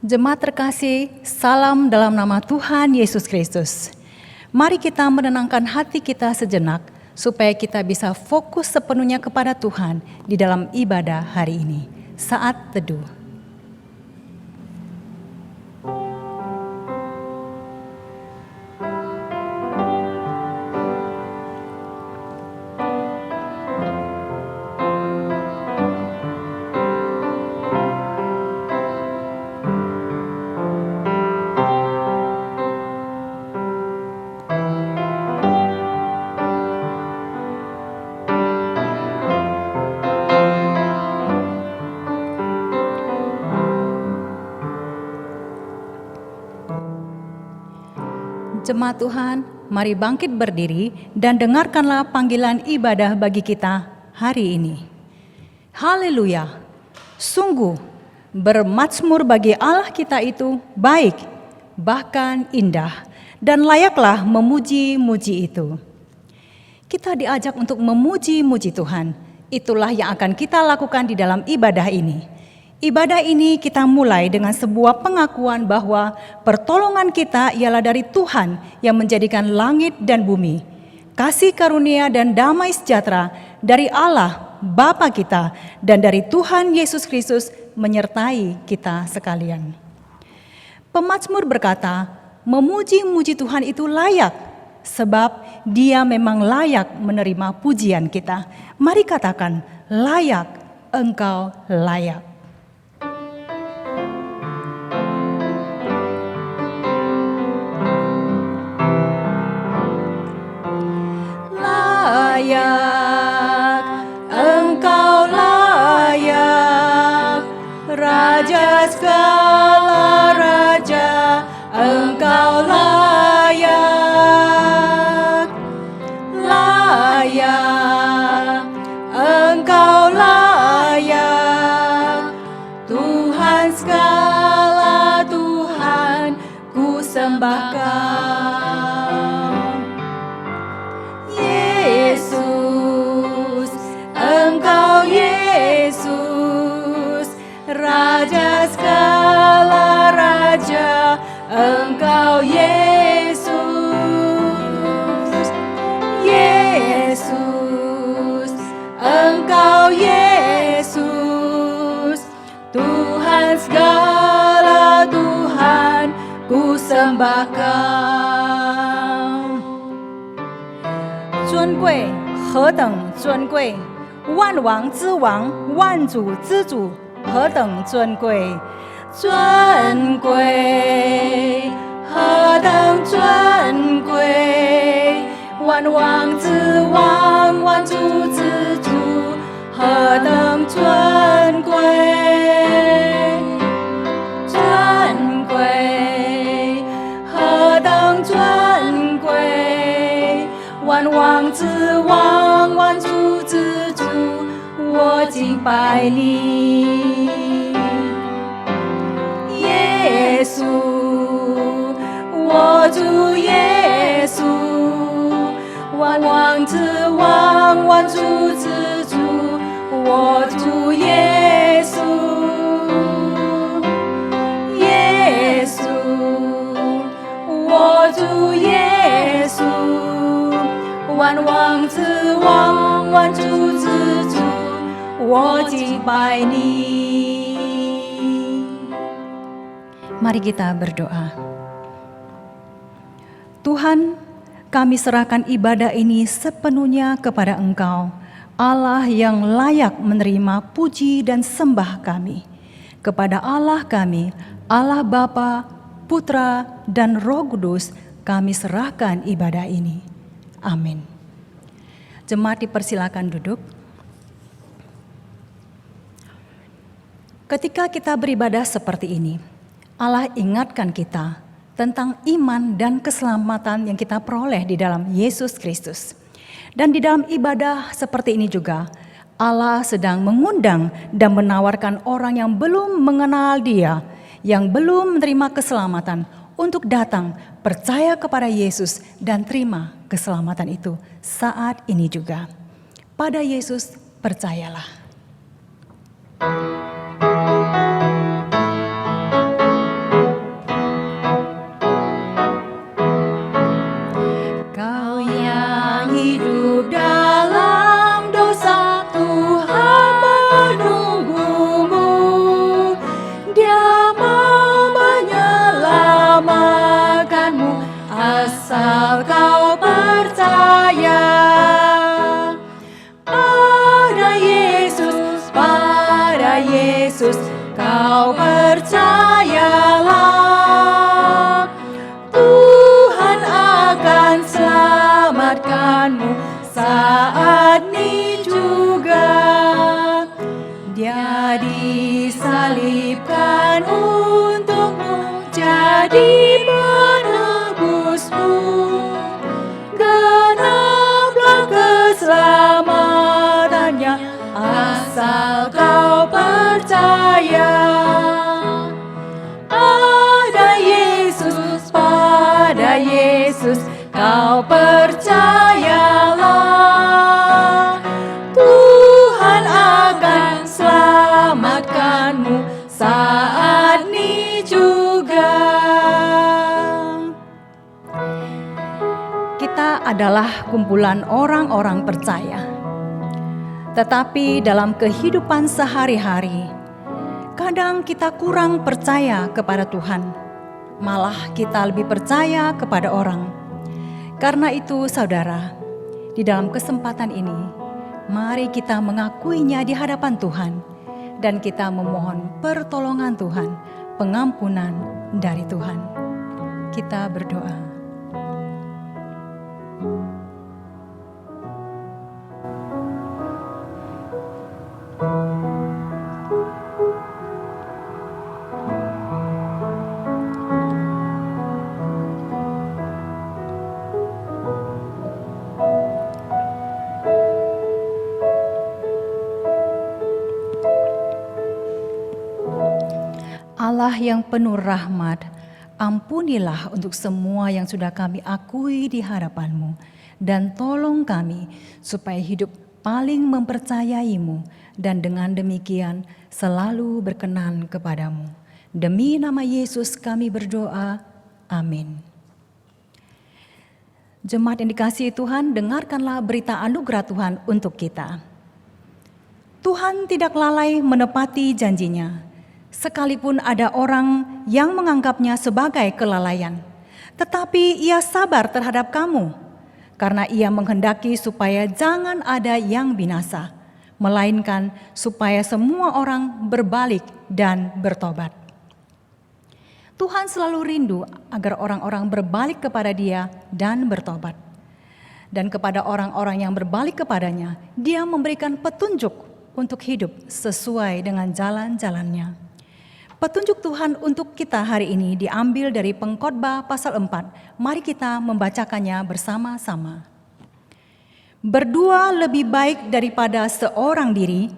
Jemaat terkasih, salam dalam nama Tuhan Yesus Kristus. Mari kita menenangkan hati kita sejenak, supaya kita bisa fokus sepenuhnya kepada Tuhan di dalam ibadah hari ini. Saat teduh. Jemaat Tuhan, mari bangkit berdiri dan dengarkanlah panggilan ibadah bagi kita hari ini. Haleluya! Sungguh, bermazmur bagi Allah kita itu baik, bahkan indah, dan layaklah memuji-muji itu. Kita diajak untuk memuji-muji Tuhan. Itulah yang akan kita lakukan di dalam ibadah ini. Ibadah ini kita mulai dengan sebuah pengakuan bahwa pertolongan kita ialah dari Tuhan yang menjadikan langit dan bumi. Kasih karunia dan damai sejahtera dari Allah Bapa kita dan dari Tuhan Yesus Kristus menyertai kita sekalian. Pemazmur berkata, memuji-muji Tuhan itu layak, sebab Dia memang layak menerima pujian kita. Mari katakan, layak, Engkau layak. Layak, Engkau layak, Raja segala raja, Engkau layak. Layak, Engkau layak, Tuhan segala Tuhan, ku sembah Kau. Yesus, Engkau Yesus, Raja segala raja, Engkau Yesus. Yesus, Engkau Yesus, Tuhan segala Tuhan, ku sembah Kau. 尊贵，何等尊贵！万王之王，万主之主，何等尊贵！尊贵，何等尊贵！万王之王，万主之主，何等尊贵！尊贵，何等尊贵！万王之王，万主之主，我敬拜你。耶稣，我主耶稣，万王之王，万主之主，我主耶稣。耶稣，我主耶稣。万王之王，万主之主，我敬拜你。Mari kita berdoa. Tuhan, kami serahkan ibadah ini sepenuhnya kepada Engkau, Allah yang layak menerima puji dan sembah kami. Kepada Allah kami, Allah Bapa, Putra, dan Roh Kudus, kami serahkan ibadah ini. Amin. Jemaat dipersilakan duduk. Ketika kita beribadah seperti ini, Allah ingatkan kita tentang iman dan keselamatan yang kita peroleh di dalam Yesus Kristus. Dan di dalam ibadah seperti ini juga, Allah sedang mengundang dan menawarkan orang yang belum mengenal Dia, yang belum menerima keselamatan, untuk datang percaya kepada Yesus dan terima keselamatan itu saat ini juga. Pada Yesus percayalah. asal kau percaya pada Yesus, kau percayalah. Tuhan akan selamatkanmu saat ini juga. Dia disalibkan untukmu, jadi penebusmu. Genaplah keselamatannya, asal kau percaya. Pada Yesus, kau percayalah. Tuhan akan selamatkanmu saat ini juga. Kita adalah kumpulan orang-orang percaya. Tetapi dalam kehidupan sehari-hari, kadang kita kurang percaya kepada Tuhan. Malah kita lebih percaya kepada orang. Karena itu saudara, di dalam kesempatan ini, mari kita mengakuinya di hadapan Tuhan. Dan kita memohon pertolongan Tuhan, pengampunan dari Tuhan. Kita berdoa. Allah yang penuh rahmat, ampunilah untuk semua yang sudah kami akui di hadapan-Mu, dan tolong kami supaya hidup paling mempercayai-Mu, dan dengan demikian selalu berkenan kepadamu. Demi nama Yesus kami berdoa, amin. Jemaat yang dikasihi Tuhan, dengarkanlah berita anugerah Tuhan untuk kita. Tuhan tidak lalai menepati janjinya. Sekalipun ada orang yang menganggapnya sebagai kelalaian, tetapi Ia sabar terhadap kamu, karena Ia menghendaki supaya jangan ada yang binasa, melainkan supaya semua orang berbalik dan bertobat. Tuhan selalu rindu agar orang-orang berbalik kepada Dia dan bertobat. Dan kepada orang-orang yang berbalik kepadanya, Dia memberikan petunjuk untuk hidup sesuai dengan jalan-jalannya. Petunjuk Tuhan untuk kita hari ini diambil dari Pengkhotbah pasal 4. Mari kita membacakannya bersama-sama. Berdua lebih baik daripada seorang diri,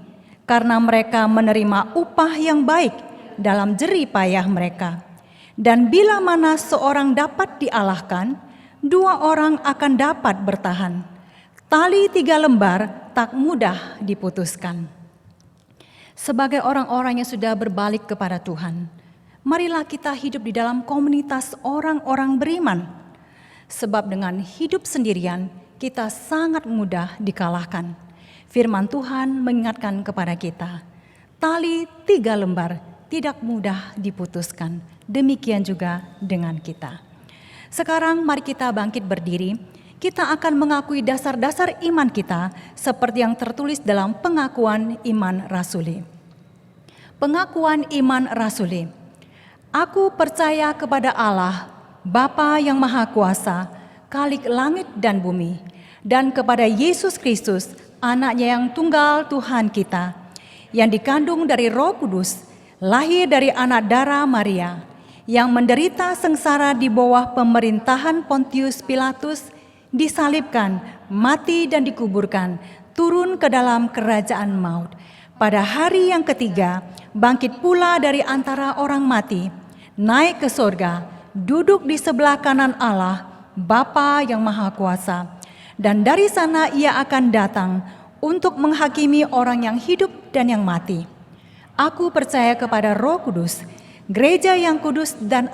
karena mereka menerima upah yang baik dalam jerih payah mereka. Dan bila mana seorang dapat dialahkan, dua orang akan dapat bertahan. Tali 3 lembar tak mudah diputuskan. Sebagai orang-orang yang sudah berbalik kepada Tuhan, marilah kita hidup di dalam komunitas orang-orang beriman. Sebab dengan hidup sendirian, kita sangat mudah dikalahkan. Firman Tuhan mengingatkan kepada kita, tali 3 lembar tidak mudah diputuskan. Demikian juga dengan kita. Sekarang mari kita bangkit berdiri. Kita akan mengakui dasar-dasar iman kita seperti yang tertulis dalam pengakuan iman rasuli. Pengakuan iman rasuli. Aku percaya kepada Allah, Bapa yang Maha Kuasa, Khalik langit dan bumi, dan kepada Yesus Kristus, Anaknya yang tunggal Tuhan kita, yang dikandung dari Roh Kudus, lahir dari anak darah Maria, yang menderita sengsara di bawah pemerintahan Pontius Pilatus, disalibkan, mati dan dikuburkan, turun ke dalam kerajaan maut. Pada hari yang ketiga, bangkit pula dari antara orang mati, naik ke sorga, duduk di sebelah kanan Allah, Bapa yang Maha Kuasa. Dan dari sana Ia akan datang untuk menghakimi orang yang hidup dan yang mati. Aku percaya kepada Roh Kudus, gereja yang kudus dan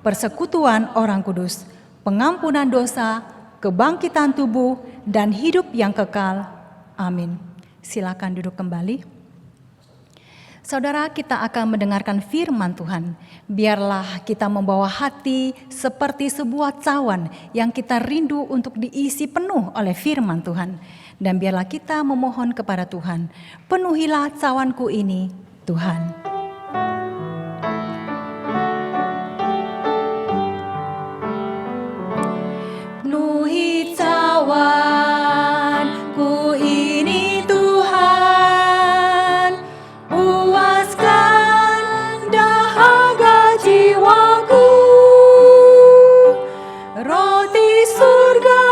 persekutuan orang kudus, pengampunan dosa, kebangkitan tubuh, dan hidup yang kekal. Amin. Silakan duduk kembali. Saudara, kita akan mendengarkan firman Tuhan. Biarlah kita membawa hati seperti sebuah cawan yang kita rindu untuk diisi penuh oleh firman Tuhan. Dan biarlah kita memohon kepada Tuhan, penuhilah cawanku ini, Tuhan. Penuhi cawanku ini, Tuhan. Puaskan dahaga jiwaku. Roti surga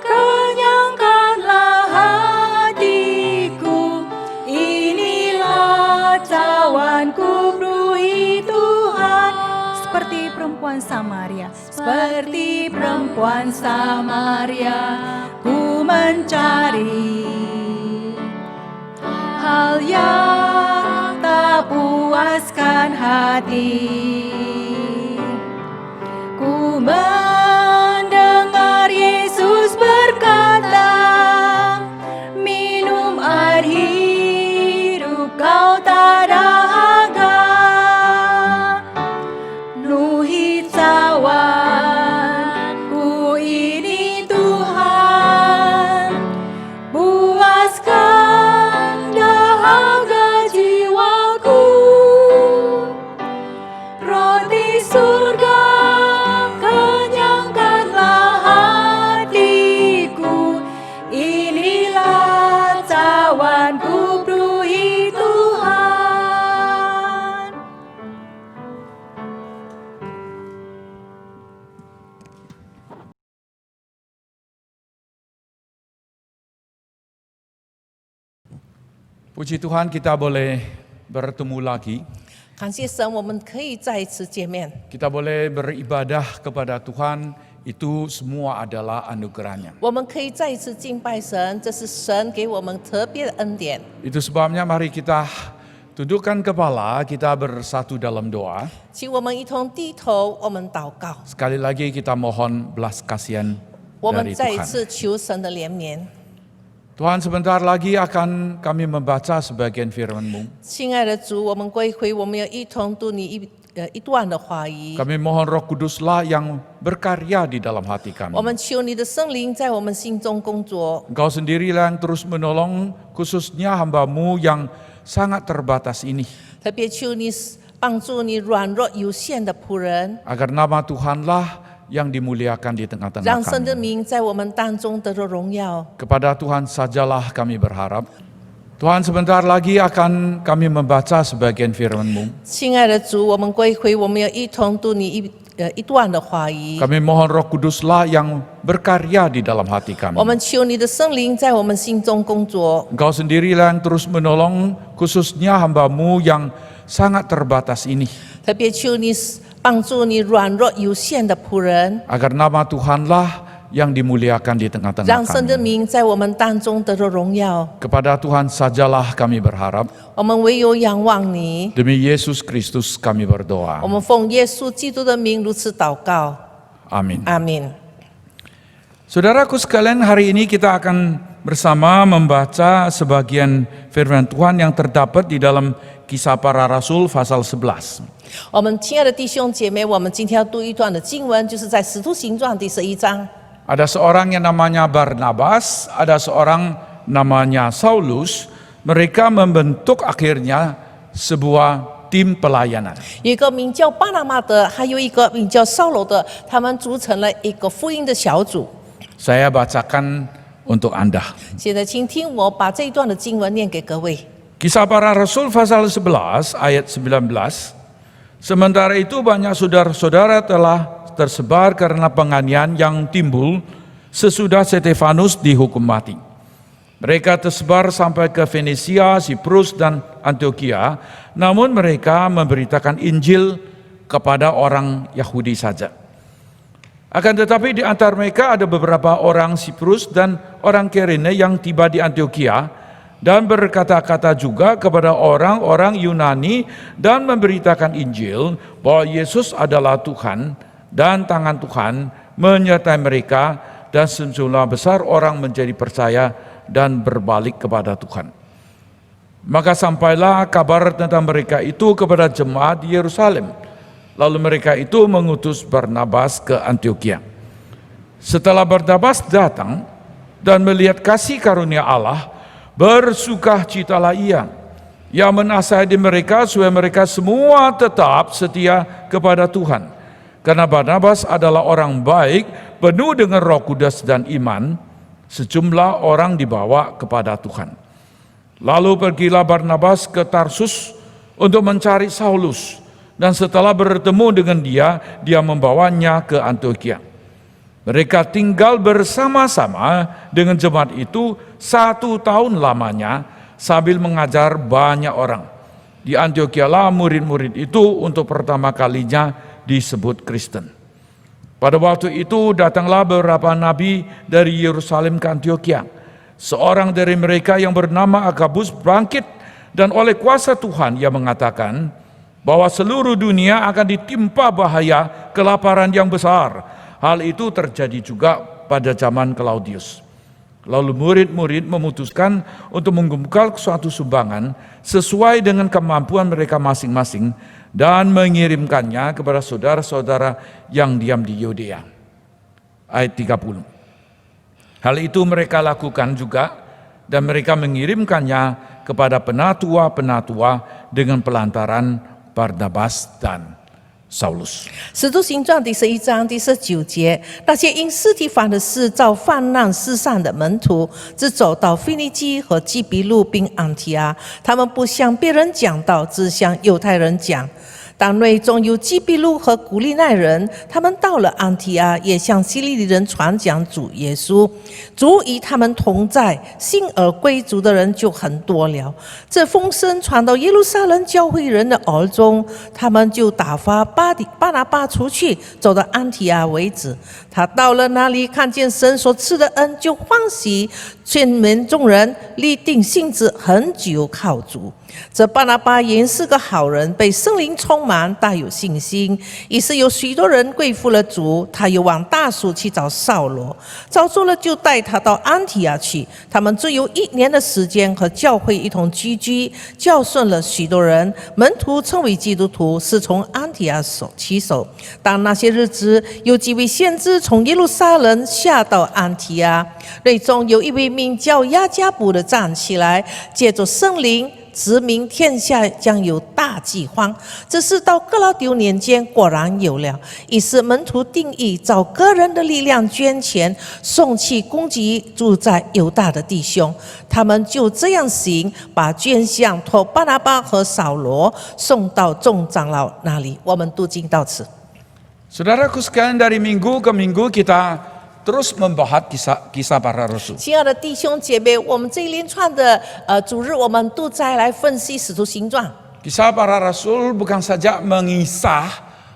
kenyangkanlah hatiku. Inilah cawanku, penuhi Tuhan. Seperti perempuan Samaria, seperti perempuan Samaria, ku mencari hal yang tak puaskan hati. Ku mendengar Yesus berkata, minum air hidup kau tak dahaga. Penuhi cawanku ini, Tuhan. Puaskan dahaga jiwaku. Roti surga kenyangkanlah hatiku. Inilah cawanku, penuhi Tuhan. Puji Tuhan, kita boleh bertemu lagi. 感谢神，我们可以再一次见面， Kita boleh beribadah kepada Tuhan. Itu semua adalah anugerahnya. 我们可以再一次敬拜神，这是神给我们特别的恩典。 Itu sebabnya mari kita tundukkan kepala, kita bersatu dalam doa. 请我们一同低头，我们祷告， Sekali lagi kita mohon belas kasihan 我们 dari 再一 Tuhan. 次求神的怜悯。 Tuhan, sebentar lagi akan kami membaca sebagian firman-Mu. 亲爱的主，我们归回，我们要一同读你一段的话语。 Kami mohon Roh Kuduslah yang berkarya di dalam hati kami. 我们求你的圣灵在我们心中工作。 Engkau sendirilah yang terus menolong, khususnya hamba-Mu yang sangat terbatas ini. 特别求你帮助你软弱有限的仆人， Agar nama Tuhanlah yang dimuliakan di tengah-tengah 让神的 kami. 名在我们当中得到荣耀。 Kepada Tuhan sajalah kami berharap. Tuhan, sebentar lagi akan kami membaca sebagian firman-Mu. 亲爱的主，我们归回，我们要一同读你一段的话语。 Kami mohon Roh Kuduslah yang berkarya di dalam hati kami. 我们求你的圣灵在我们心中工作， Engkau sendirilah yang terus menolong, khususnya hamba-Mu yang sangat terbatas ini. 特别求你帮助你软弱有限的仆人， Agar nama Tuhanlah yang dimuliakan di tengah-tengah 让神的 kami. 名在我们当中得到荣耀。 Kepada Tuhan sajalah kami berharap. 我们唯有仰望你， Demi Yesus Kristus kami berdoa. 我们奉耶稣基督的名如此祷告， Amin. 阿门。 Saudaraku sekalian, hari ini kita akan bersama membaca sebagian firman Tuhan yang terdapat di dalam Kisah Para Rasul pasal 11. 我们亲爱的弟兄姐妹，我们今天要读一段的经文，就是在《使徒行传》第11章。 Ada seorang yang namanya Barnabas, ada seorang namanya Saulus. Mereka membentuk akhirnya sebuah tim pelayanan. 有一个名叫巴拿马的，还有一个名叫扫罗的，他们组成了一个福音的小组。 Saya bacakan untuk Anda. 现在请听我把这一段的经文念给各位。 Kisah Para Rasul pasal 11 ayat 19. Sementara itu banyak saudara-saudara telah tersebar karena penganiayaan yang timbul sesudah Stefanus dihukum mati. Mereka tersebar sampai ke Fenisia, Siprus, dan Antioquia, namun mereka memberitakan Injil kepada orang Yahudi saja. Akan tetapi di antara mereka ada beberapa orang Siprus dan orang Kirene yang tiba di Antioquia dan berkata-kata juga kepada orang-orang Yunani dan memberitakan Injil bahwa Yesus adalah Tuhan, dan tangan Tuhan menyertai mereka, dan sejumlah besar orang menjadi percaya dan berbalik kepada Tuhan. Maka sampailah kabar tentang mereka itu kepada jemaat di Yerusalem. Lalu mereka itu mengutus Barnabas ke Antiokhia. Setelah Barnabas datang dan melihat kasih karunia Allah, bersukacitalah ia. Ia menasihati mereka supaya mereka semua tetap setia kepada Tuhan. Karena Barnabas adalah orang baik, penuh dengan Roh Kudus dan iman. Sejumlah orang dibawa kepada Tuhan. Lalu pergilah Barnabas ke Tarsus untuk mencari Saulus, dan setelah bertemu dengan dia membawanya ke Antiokhia. Mereka tinggal bersama-sama dengan jemaat itu 1 tahun lamanya sambil mengajar banyak orang. Di Antiokhia lah murid-murid itu untuk pertama kalinya disebut Kristen. Pada waktu itu datanglah beberapa nabi dari Yerusalem ke Antiokhia. Seorang dari mereka yang bernama Agabus bangkit dan oleh kuasa Tuhan ia mengatakan bahwa seluruh dunia akan ditimpa bahaya kelaparan yang besar. Hal itu terjadi juga pada zaman Claudius. Lalu murid-murid memutuskan untuk mengumpulkan suatu sumbangan sesuai dengan kemampuan mereka masing-masing dan mengirimkannya kepada saudara-saudara yang diam di Yudea. Ayat 30. Hal itu mereka lakukan juga dan mereka mengirimkannya kepada penatua-penatua dengan pelantaran Barnabas dan Saulus. 使徒行传第11章第19节，那些因司提反的事遭患难世上的门徒，只走到腓尼基和基比路并安提阿，他们不向别人讲道，只向犹太人讲。当内中有基比路和古利奈人，他们到了安提阿，也向希利尼人传讲主耶稣。主与他们同在，信而归主的人就很多了。这风声传到耶路撒冷教会人的耳中，他们就打发巴拿巴出去，走到安提阿为止。他到了那里，看见神所赐的恩，就欢喜，劝勉众人，立定心志，恒久靠主。这巴拿巴原是个好人，被圣灵充满，大有信心。于是有许多人归服了主。他又往大数去找扫罗，找着了就带他到安提阿去。他们只有1年的时间和教会一同居，教训了许多人。门徒称为基督徒，是从安提阿起手。当那些日子，有几位先知从耶路撒冷下到安提阿，内中有一位名叫亚加布的站起来，借着圣灵指明天下将有大饥荒，这是到哥老丢年间果然有了。于是门徒定义照个人的力量捐钱，送去供给住在犹大的弟兄。他们就这样行，把捐项托巴拿巴和扫罗送到众长老那里。我们读经到此。 Saudaraku sekalian, dari minggu ke minggu kita terus membahas kisah para rasul. 亲爱的弟兄姐妹，我们这一连串的主日，我们都在来分析使徒行传。 Kisah para rasul bukan saja mengisah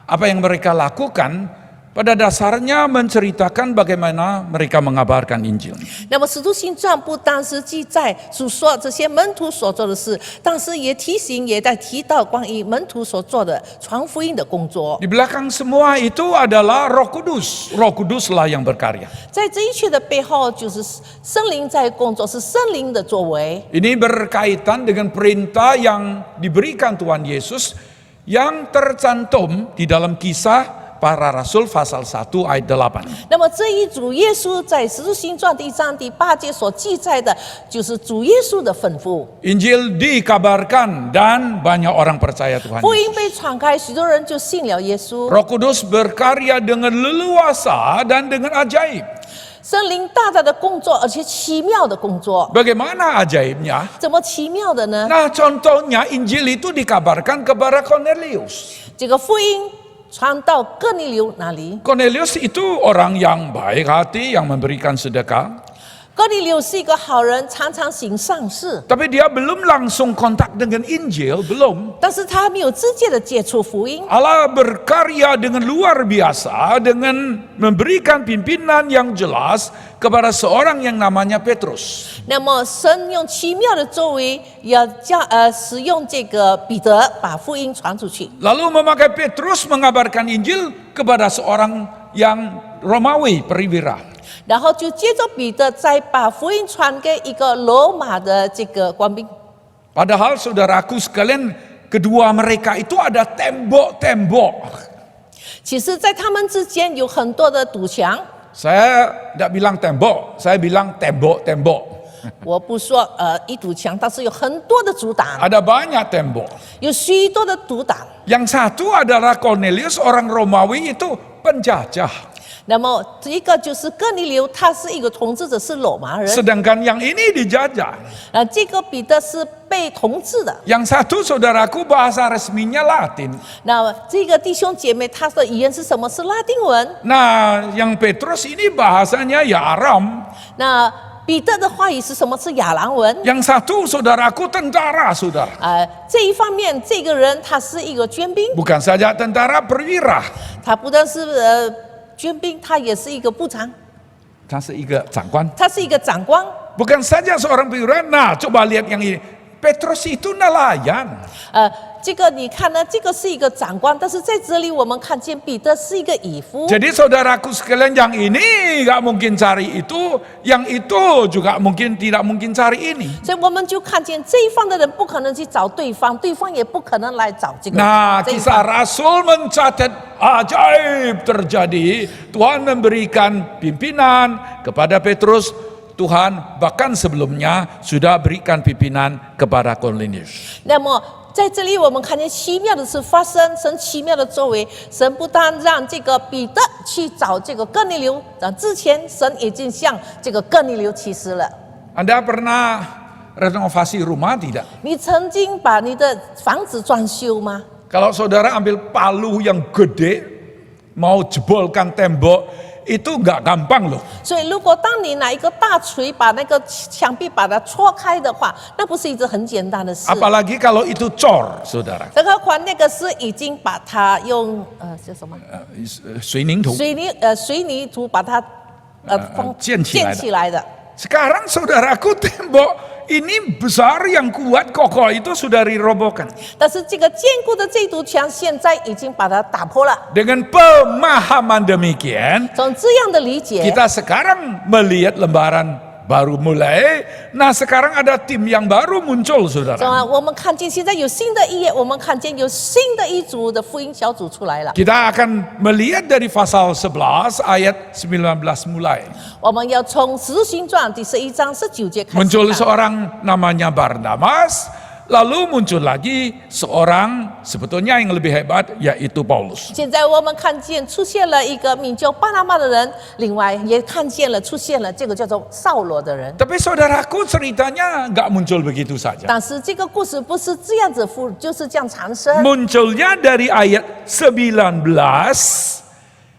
apa yang mereka lakukan, pada dasarnya menceritakan bagaimana mereka mengabarkan Injil. 那么使徒行传不单是记载述说这些门徒所做的事，但是也提醒，也在提到关于门徒所做的传福音的工作。 Di belakang semua itu adalah Roh Kudus. Roh Kuduslah yang berkarya. 在这一切的背后，就是圣灵在工作，是圣灵的作为。 Ini berkaitan dengan perintah yang diberikan Tuhan Yesus yang tercantum di dalam kisah para rasul pasal 1 ayat 8. 那么这一主耶稣在使徒行传第1章第8节所记载的，就是主耶稣的吩咐。 Injil dikabarkan dan banyak orang percaya Tuhan 福 Yesus. 音被传开，许多人就信了耶稣。 Roh Kudus berkarya dengan leluasa dan dengan ajaib. 圣灵大大的工作，而且奇妙的工作。 Bagaimana ajaibnya? 怎么奇妙的呢？ Nah, contohnya Injil itu dikabarkan kepada Cornelius. 这个福音传到哥尼流那里。 Cornelius itu orang yang baik hati, yang memberikan sedekah. 哥尼流是一个好人，常常行善事， Tapi dia belum langsung kontak dengan Injil, belum. 但是他没有直接的接触福音。 Allah berkarya dengan luar biasa dengan memberikan pimpinan yang jelas kepada seorang yang namanya Petrus. 那么神用奇妙的作为，要使用这个彼得把福音传出去。 Lalu memakai Petrus mengabarkan Injil kepada seorang yang Romawi perwira. 然后就接着彼得再把福音传给一个罗马的这个官兵。Padahal saudaraku sekalian, kedua mereka itu ada tembok-tembok. 其实，在他们之间有很多的堵墙。 Saya tidak bilang tembok, saya bilang tembok-tembok. 我不说一堵墙，但是有很多的阻挡， Ada banyak tembok. 有许多的阻挡。 Yang satu adalah Cornelius, orang Romawi itu penjajah. 那么一个就是哥尼流，他是一个统治者，是罗马人。 Sedangkan yang ini dijajah. 这个彼得是被统治的。 Yang satu saudaraku bahasa resminya Latin. 那这个弟兄姐妹，他的语言是什么？是拉丁文。 Nah, yang Petrus ini bahasanya ya Aram. 那彼得的话语是什么？是亚兰文。 Yang satu saudaraku tentara, saudara. 这一方面，这个人他是一个军兵， Bukan saja tentara perwira. 他不但是军兵，他也是一个部长， Dia sebagai 장관. 他是一个长官。 Bukan saja seorang perwira. Nah, coba lihat yang ini. Petrus itu nelayan. 这个你看呢，这个是一个长官，但是在这里我们看见彼得是一个渔夫。 Jadi saudaraku sekalian, yang ini nggak mungkin cari itu, yang itu juga tidak mungkin cari ini. 所以我们就看见这一方的人不可能去找对方，对方也不可能来找这个。 Nah, 这一 kisah 方 Rasul mencatat ajaib terjadi. Tuhan memberikan pimpinan kepada Petrus. Tuhan bahkan sebelumnya sudah berikan pimpinan kepada Cornelius. 那么在这里我们看见奇妙的事发生，神奇妙的作为，神不但让这个彼得去找这个哥尼流，之前神已经向这个哥尼流启示了。 Anda pernah renovasi rumah tidak? 你曾经把你的房子装修吗？ Kalau saudara ambil palu yang gede, mau jebolkan tembok, itu nggak gampang loh. 所以，如果当你拿一个大锤把那个墙壁把它戳开的话，那不是一件很简单的事。 Apalagi kalau itu cor, saudara. 更何况那个是已经把它用叫什么 水泥土. 水泥土把它建起来的。 来的。 Sekarang saudaraku, tembok ini besar yang kuat kokoh itu sudah dirobohkan. 但是这个坚固的这堵墙现在已经把它打破了。 Dengan pemahaman demikian, 从这样的理解， kita sekarang melihat lembaran baru mulai. Nah, sekarang ada tim yang baru muncul, saudara. 我们看见现在有新的一页，我们看见有新的一组的福音小组出来了。 Kita akan melihat dari pasal 11 ayat 19 mulai. 我们要从《使徒行传》第11章19节开始 Muncul 看。 seorang namanya Barnabas, lalu muncul lagi seorang sebetulnya yang lebih hebat, yaitu Paulus. 现在我们看见出现了一个名叫巴拿马的人，另外也看见了出现了这个叫做扫罗的人。 Tapi saudaraku, ceritanya nggak muncul begitu saja. 但是这个故事不是这样子就是这样产生。 Munculnya dari ayat 19.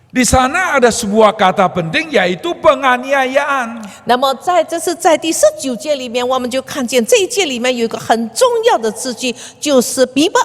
Di sana ada sebuah kata penting, yaitu penganiayaan. 那么这是在第19节里面，我们就看见这一节里面有一个很重要的字句，就是逼迫。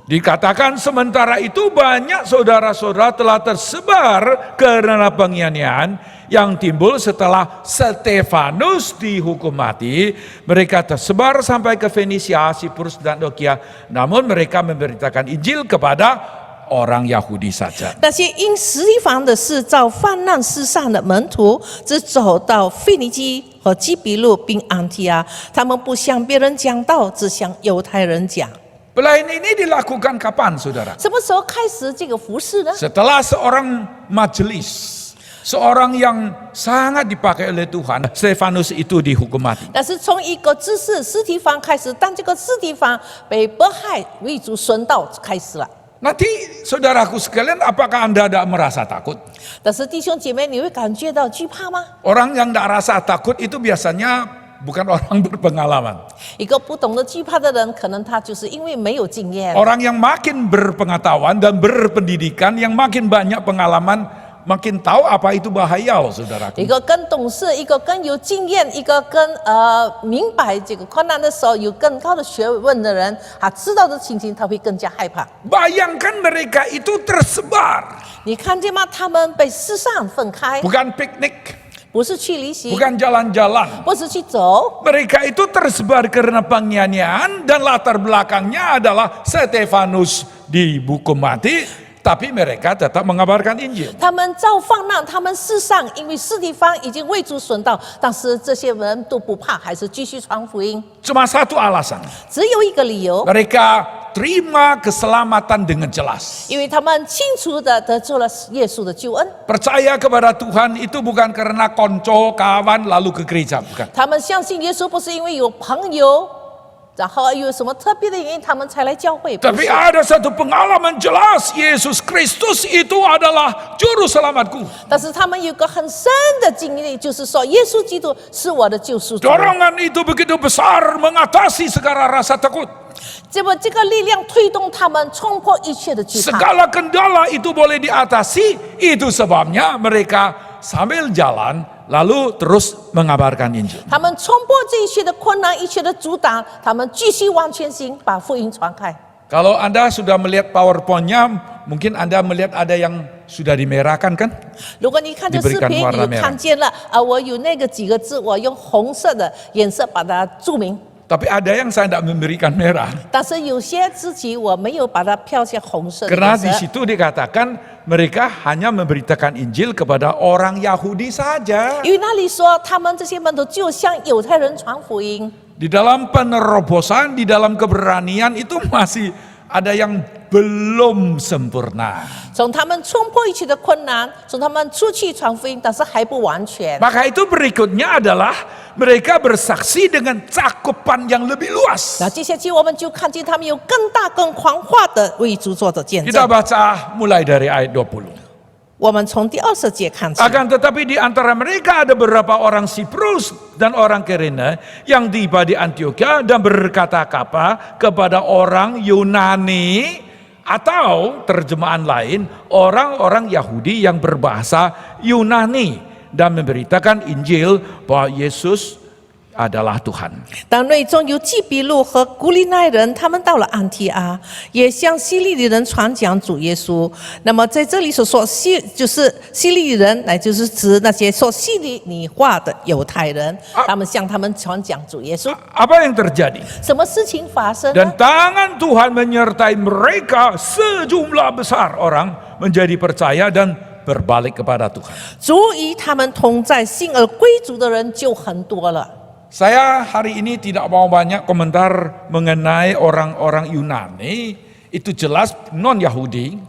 Dikatakan sementara itu banyak saudara-saudara telah tersebar karena penganiayaan yang timbul setelah Stefanus dihukum mati. Mereka tersebar sampai ke Fenisia, Siprus dan Antioquia. Namun mereka memberitakan Injil kepada orang Yahudi saja. 那些因实提防的事遭患难世上的门徒，只走到腓尼基和基比路并安提阿，他们不向别人讲道，只向犹太人讲。 Pelayan ini dilakukan kapan, saudara? 什么时候开始这个服事呢？ Setelah seorang majelis, seorang yang sangat dipakai oleh Tuhan, Stefanus itu dihukum mati. 但是从一个知识实提防开始，当这个实提防被迫害为主殉道开始了。 Nanti saudaraku sekalian, apakah Anda tidak merasa takut? 但是弟兄姐妹，你会感觉到惧怕吗？ Orang yang tidak rasa takut itu biasanya bukan orang berpengalaman. 一个不懂得惧怕的人，可能他就是因为没有经验。 Orang yang makin berpengetahuan dan berpendidikan, yang makin banyak pengalaman, makin tahu apa itu bahaya loh, saudaraku. 一个更懂事，一个更有经验，一个更明白这个困难的时候有更高的学问的人，他知道的情形，他会更加害怕。 Bayangkan mereka itu tersebar, 你看见吗？他们被世上分开， bukan piknik, 不是去旅行， bukan jalan-jalan. 不是去走， Mereka itu tersebar karena penganiayaan dan latar belakangnya adalah Stefanus dihukum mati. tapi mereka tetap mengabarkan Injil. 他们照放浪，他们世上因为斯提方已经为主殉道，但是这些人都不怕，还是继续传福音。 Cuma satu alasan, 只有一个理由， mereka terima keselamatan dengan jelas. 因为他们清楚的得到了耶稣的救恩。 Percaya kepada Tuhan itu bukan karena konco, kawan, lalu ke gereja, bukan. 他们相信耶稣不是因为有朋友，然后有什么特别的原因，他们才来教会。不 Tapi 是， ada satu pengalaman jelas, Yesus Kristus itu adalah juru selamatku. 但是他们有个很深的经历，就是说耶稣基督是我的救赎主。 Dorongan itu begitu besar mengatasi segala rasa takut. 这个力量推动他们冲破一切的惧怕。 Segala kendala itu boleh diatasi, itu sebabnya mereka sambil jalan lalu terus mengabarkan Injil. 他们冲破这一切的困难，一切的阻挡，他们继续往前行，把福音传开。 Kalau Anda sudah melihat PowerPoint-nya, mungkin Anda melihat ada yang sudah dimerahkan kan? 如果你看这视 Diberikan 频， warna 你 merah 看见了我有那个几个字，我用红色的颜色把它注明。 Tapi ada yang saya tidak memberikan merah. 但是有些字体我没有把它漂下红色的 Karena 颜 di 色， situ dikatakan mereka hanya memberitakan Injil kepada orang Yahudi saja. 因为那里说他们这些门徒就向犹太人传福音。 Di dalam penerobosan, di dalam keberanian itu masih ada yang belum sempurna. 从他们冲破一切的困难，从他们出去传福音，但是还不完全。 Maka itu berikutnya adalah mereka bersaksi dengan cakupan yang lebih luas. 那接下去我们就看见他们有更大、更宽化的为主做的见 Kita 证。 baca mulai dari ayat 20. 我们从第20节看起。 Akan tetapi di antara mereka ada beberapa orang Siprus dan orang Kirene yang tiba di Antioquia dan berkata-kata kepada orang Yunani atau terjemahan lain orang-orang Yahudi yang berbahasa Yunani dan memberitakan Injil bahwa Yesus adalah Tuhan. 当内中有基比路和古利奈人，他们到了安提阿，也向希利尼人传讲主耶稣。那么在这里所说就是希利尼人，乃就是指那些说希利尼话的犹太人，他们向他们传讲主耶稣。 Apa yang terjadi? 什么事情发生呢 Dan？ tangan Tuhan menyertai mereka, sejumlah besar orang menjadi percaya dan berbalik kepada Tuhan. 主与他们同在，信而归主的人就很多了。 Saya hari ini tidak mau banyak komentar mengenai orang-orang Yunani, itu jelas non-Yahudi.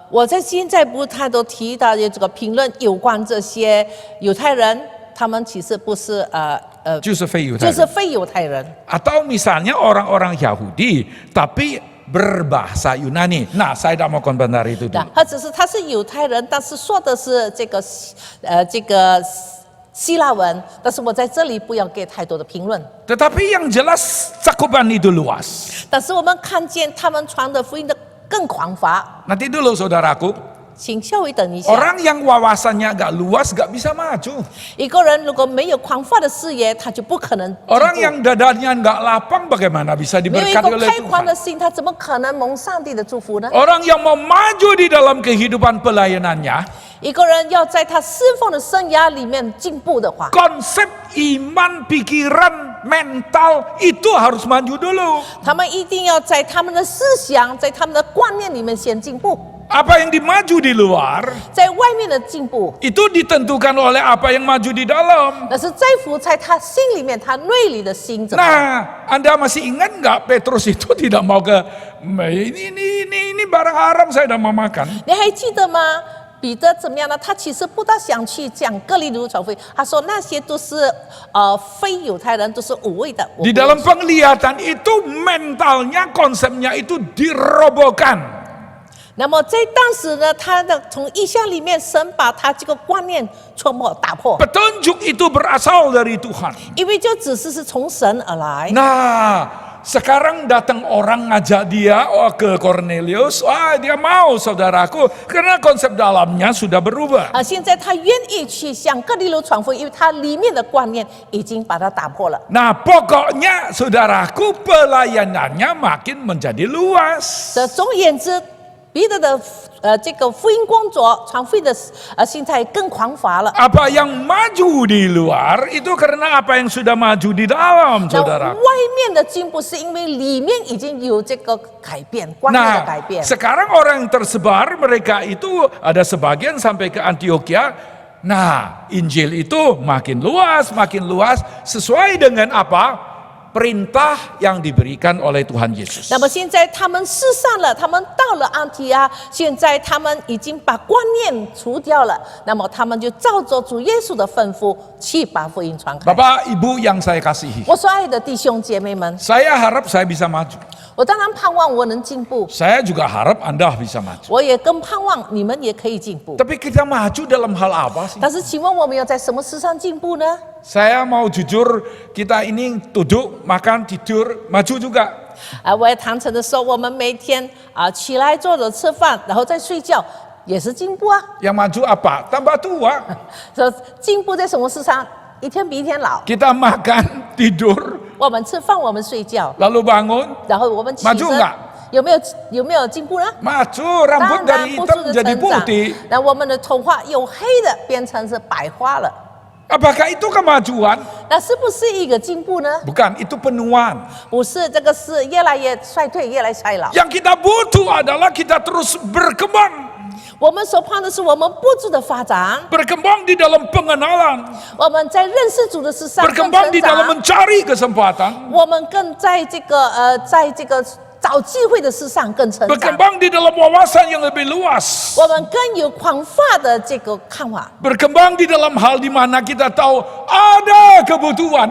我在现在不太多提到的这个评论有关这些犹太人，他们其实不是就是非犹太人。就是非犹太人。 Atau misalnya orang-orang Yahudi tapi berbahasa Yunani. Nah, saya tidak mau komentar itu 那 dulu. 他是犹太人，但是说的是这个希腊文，但是我在这里不要给太多的评论。 Tetapi yang jelas cakupan itu luas. 但是我们看见他们传的福音的更广泛， Nanti dulu saudaraku, 请稍微等一下。 orang yang wawasannya agak luas gak bisa maju. 一个人如果没有广泛的视野，他就不可能进步。 Orang yang dadanya gak lapang bagaimana bisa 没有一 diberkati 个 oleh 开宽 Tuhan? 的心，他怎么可能蒙上帝的祝福呢？ Orang yang mau maju di dalam kehidupan pelayanannya, 一个人要在他侍奉的生涯里面进步的话， konsep iman, pikiran, mental itu harus maju dulu. 他们一定要在他们的思想、在他们的观念里面先进步， Apa yang dimaju di luar 在外面的进步， itu ditentukan oleh apa yang maju di dalam. 那是在乎在他心里面，他内里的心怎么样？ Nah, Anda masih ingat nggak Petrus itu tidak mau ke ini barang haram saya tidak mau makan. 你还记得吗？彼得怎么样呢？他其实不大想去讲各利路传福音，他说那些都是非犹太人，都是无谓的。我 Di 不 dalam penglihatan itu mentalnya, konsepnya itu dirobohkan. 那么在当时呢，他的从意象里面，神把他这个观念戳破、打破， Petunjuk itu berasal dari Tuhan. 因为这指示是从神而来。 Nah, sekarang datang orang ngajak dia ke Cornelius, dia mau saudaraku, karena konsep dalamnya sudah berubah. 现在他愿意去向各地路传福音，因为他里面的观念已经把它打破了。 Nah, pokoknya saudaraku pelayanannya makin menjadi luas. 这总而言之，彼得的这个福音工作传福音的心态更狂发了。 Apa yang maju di luar itu karena apa yang sudah maju di dalam, 那 saudara. 外面的进步是因为里面已经有这个改变，观念的改 Nah, 变。 sekarang orang yang tersebar mereka itu ada sebagian sampai ke Antioquia. Nah, Injil itu makin luas sesuai dengan apa? Perintah yang diberikan oleh Tuhan Yesus. 那么现在他们失散了，他们到了安提阿，现在他们已经把观念除掉了，那么他们就照着主耶稣的吩咐去把福音传开。 Bapak, Ibu yang saya kasihi, 我所爱的弟兄姐妹们， saya harap saya bisa maju. 我当然盼望我能进步， Saya juga harap Anda bisa maju. 我也更盼望你们也可以进步。 Tapi kita maju dalam hal apa sih? 但是，请问我们要在什么事上进步呢？ Saya mau jujur, kita ini duduk, makan, tidur, maju juga. 我也坦诚的说，我们每天起来坐着吃饭，然后再睡觉，也是进步啊。 Yang maju apa? Tambah tua. 说进步在什么事上？一天比一天老。 Kita makan, tidur, 我们吃饭，我们睡觉， lalu bangun, 然后我们起 maju 身 enggak?，有没有进步呢？ maju, 当 rambut 然 dari 不住 hitam 的 jadi 成长 putih. 那我们的头发由黑的变成是白花了， Apakah itu kemajuan? 那是不是一个进步呢？ Bukan, itu penuaan. 不是，这个是越来越衰退，越来越衰老。 Yang kita butuh adalah kita terus berkembang. 我们所盼的是我们不住的发展， Berkembang di dalam pengenalan. 我们在认识主的事上更 Berkembang 成 di dalam 长， mencari kesempatan. 我们更在这个找机会的事上更成长， Berkembang di dalam wawasan yang lebih luas. 我们更有广泛的这个看法。 Berkembang di dalam hal di mana kita tahu ada kebutuhan,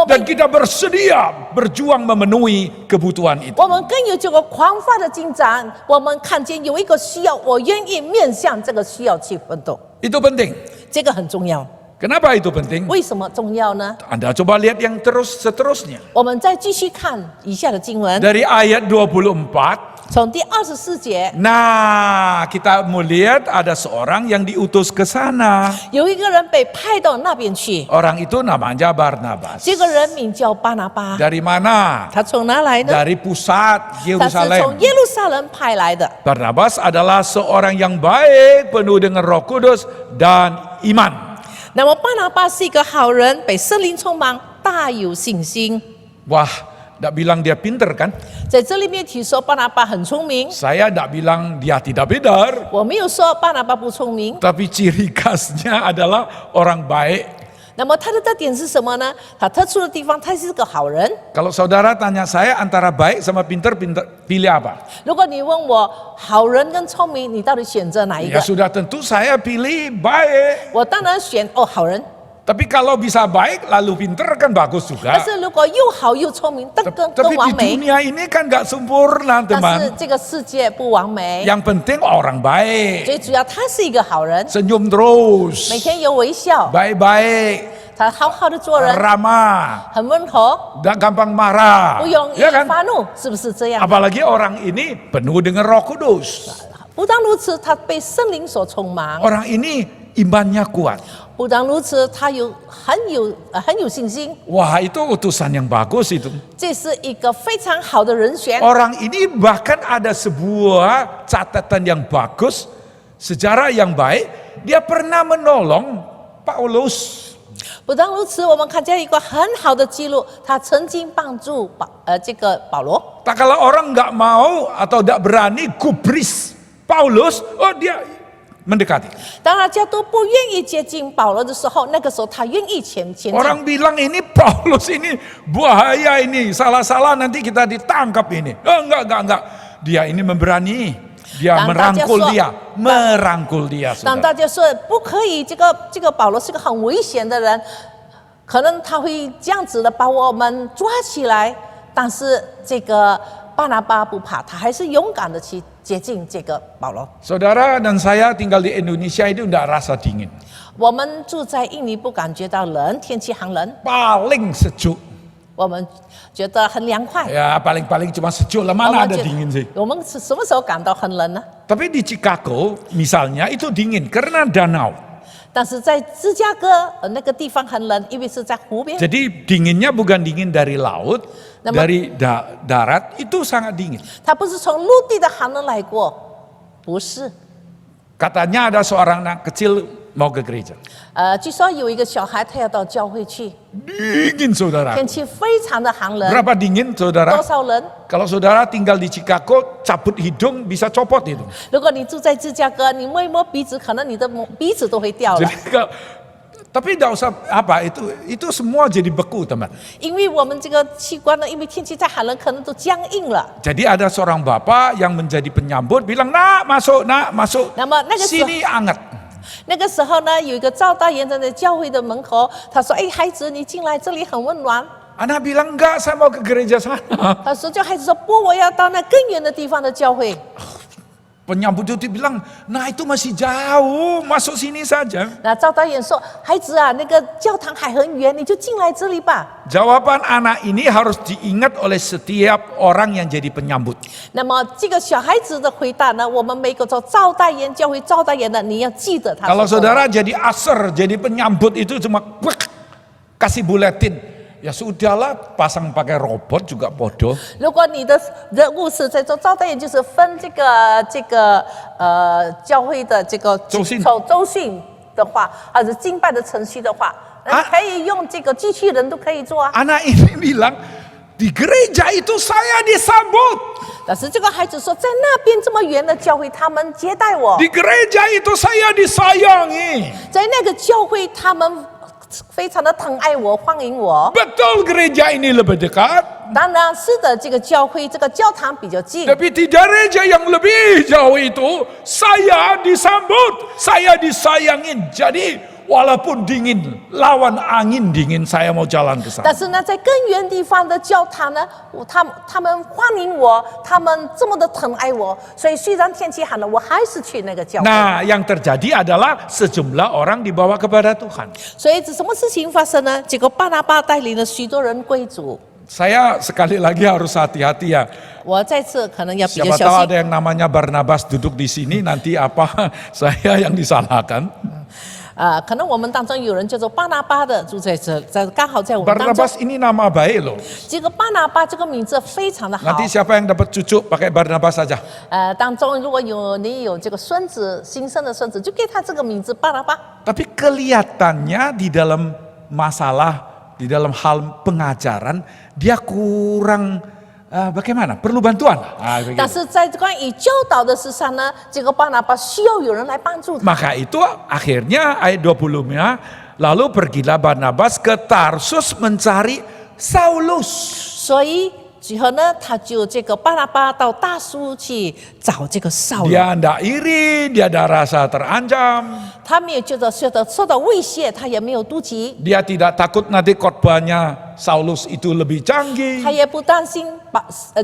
dan kita bersedia berjuang memenuhi kebutuhan itu. 我们更有这个广泛的进展，我们看见有一个需要，我愿意面向这个需要去奋斗， Itu penting. 这个很重要。 Kenapa itu penting? 为什么重要呢？ Anda coba lihat yang seterusnya. 我们再继续看以下的经文， Dari ayat 24. 从第24节， Nah, kita melihat ada seorang yang diutus ke sana. 有一个人被派到那边去， Orang itu namanya Barnabas. 这个人名叫巴拿巴， Dari mana? 他从哪来呢？ Dari pusat 他是从 Yerusalem. 耶路撒冷派来的。 Barnabas adalah seorang yang baik, penuh dengan Roh Kudus dan iman. 那么巴拿巴是一个好人，被圣灵充满，大有信心。 Wah, tidak bilang dia pinter kan? 在这里面提说巴拿巴很聪明， Saya tidak bilang dia tidak pintar. 我没有说巴拿巴不聪明。 Tapi ciri khasnya adalah orang baik. 那么他的特点是什么呢？他特殊的地方，他是个好人。 Kalau saudara tanya saya antara baik sama pinter, pilih apa? 如果你问我好人跟聪明，你到底选择哪一 Ya 个？ sudah tentu saya pilih baik. 我当然选好人。 Tapi kalau bisa baik lalu pinter kan bagus 但 juga. 是如果又好又聪明，更 Tapi 完 di 美。 dunia ini kan gak sempurna 但是 teman. 这个世界不完美， Yang penting orang baik. 最主要他是一个好人， Senyum terus. 每天有微笑， Baik-baik. 他好好的做人， Ramah. 很温和， Gak gampang marah. 不容易 Ya kan? 发怒，是不是这样？ Apalagi orang ini penuh dengan Roh Kudus. 不但如此，他被圣灵所充满； Orang ini imannya kuat. 不但如此，他很有信心。 Wah, itu utusan yang bagus itu. 这是一个非常好的人选。 Orang ini bahkan ada sebuah catatan yang bagus, sejarah yang baik. Dia pernah menolong Paulus. 不但如此，我们看见一个很好的记录，他曾经帮助这个保罗。 Tak kalau orang nggak mau atau tidak berani gubris Paulus, oh dia mendekati. 当大家都不愿意接近保罗的时候，那个时候他愿意前进。 Orang bilang ini Paulus ini bahaya ini, salah-salah nanti kita ditangkap ini. Oh, enggak. Dia ini memberani. Dia merangkul dia. 当大家说不可以，这个保罗是个很危险的人，可能他会这样子的把我们抓起来。但是这个巴拿巴不怕，他还是勇敢的去接近这个保罗。 Saudara dan saya tinggal di Indonesia itu tidak rasa dingin. 我们住在印尼，不感觉到冷，天气很冷， Paling sejuk. 我们觉得很凉快。 Ya paling cuma sejuk lah, 我 mana 们 ada 觉 dingin sih. 我们是什么时候感到很冷呢？ Tapi di Chicago misalnya itu dingin karena danau. 但是在芝加哥那个地方很冷，因为是在湖边。 Jadi dinginnya bukan dingin dari laut, Nama- dari darat itu sangat dingin. 它不是从陆地的寒冷来过，不是。 Katanya ada seorang anak kecil mau ke gereja. 据说有一个小孩他要到教会去， Dingin saudara. 天气非常的寒冷， Berapa dingin 多 saudara? 少人？ Kalau saudara tinggal di Chicago, cabut hidung bisa copot itu. 如果你住在芝加哥，你摸一摸鼻子，可能你的鼻子都会掉了。 Jadi tapi tidak usah apa itu semua jadi beku teman. 因为我们这个器官呢，因为天气太寒冷，可能都僵硬了。 Jadi ada seorang bapak yang menjadi penyambut bilang nak masuk. Nama, nak Sini hangat. 那个时候呢，有一个赵大爷站在教会的门口，他说：“哎，孩子，你进来，这里很温暖。 Anak bilang enggak, saya mau ke gereja sana. ”他说：“叫孩子说，不，我要到那更远的地方的教会。” Penyambut itu bilang, nah itu masih jauh, masuk sini saja. 那赵导演说：“孩子啊，那个教堂还很远，你就进来这里吧。” Jawaban anak ini harus diingat oleh setiap orang yang jadi penyambut. 那么这个小孩子的回答呢，我们每个做赵大言教会赵大言的，你要记得他。 Kalau saudara jadi aser, jadi penyambut itu cuma kasih buletin. Ya sudahlah, pasang pakai robot juga bodoh. 如果你的任务是在做赵大言，就是分教会的这个周信的话，或者敬拜的程序的话，那可以用这个机器人都可以做啊。 Anak ini bilang, di gereja itu saya disambut. 但是这个孩子说，在那边这么远的教会，他们接待我； Di gereja itu saya disayangi. 在那个教会，他们非常的疼爱我，欢迎我。 Betul gereja ini lebih dekat. 当然是的，这个教会这个教堂比较近。 Tapi di gereja yang lebih jauh itu, saya disambut, saya disayangin. Jadi walaupun dingin, lawan angin dingin, saya mau jalan ke sana. 但是呢，在更远地方的教堂呢，他们欢迎我，他们这么的疼爱我，所以虽然天气寒冷，我还是去那个教会。 Nah, yang terjadi adalah sejumlah orang dibawa kepada Tuhan. 所以什么事情发生呢？结果巴拿巴带领了许多人归主。 Saya sekali lagi harus hati-hati ya. 我再次可能要比较 Siapa 小 tahu 心。 ada yang namanya Barnabas duduk di sini, nanti apa saya yang disalahkan. 可能我们当中有人叫做巴拿巴的住在这，刚好在我们当中。 Barnabas ini nama baik loh. 这个巴拿巴这个名字非常的好。 Nanti siapa yang dapat cucu pakai Barnabas saja. 当中如果你有这个孙子，新生的孙子，就给他这个名字巴拿巴。 Tapi kelihatannya di dalam masalah, di dalam hal pengajaran, dia kurang bagaimana? Perlu bantuan. 但是在关于教导的事上呢，这个巴拿巴需要有人来帮助他。 Maka itu akhirnya ayat 20-nya, lalu pergilah Barnabas ke Tarsus mencari Saulus. 所以之后呢，他就这个巴拿巴到大苏去找这个扫罗。 Dia tidak iri, dia ada rasa terancam. 他没有觉得受到威胁，他也没有妒忌， Dia tidak takut nanti khotbahnya Saulus itu lebih canggih. 他也不担心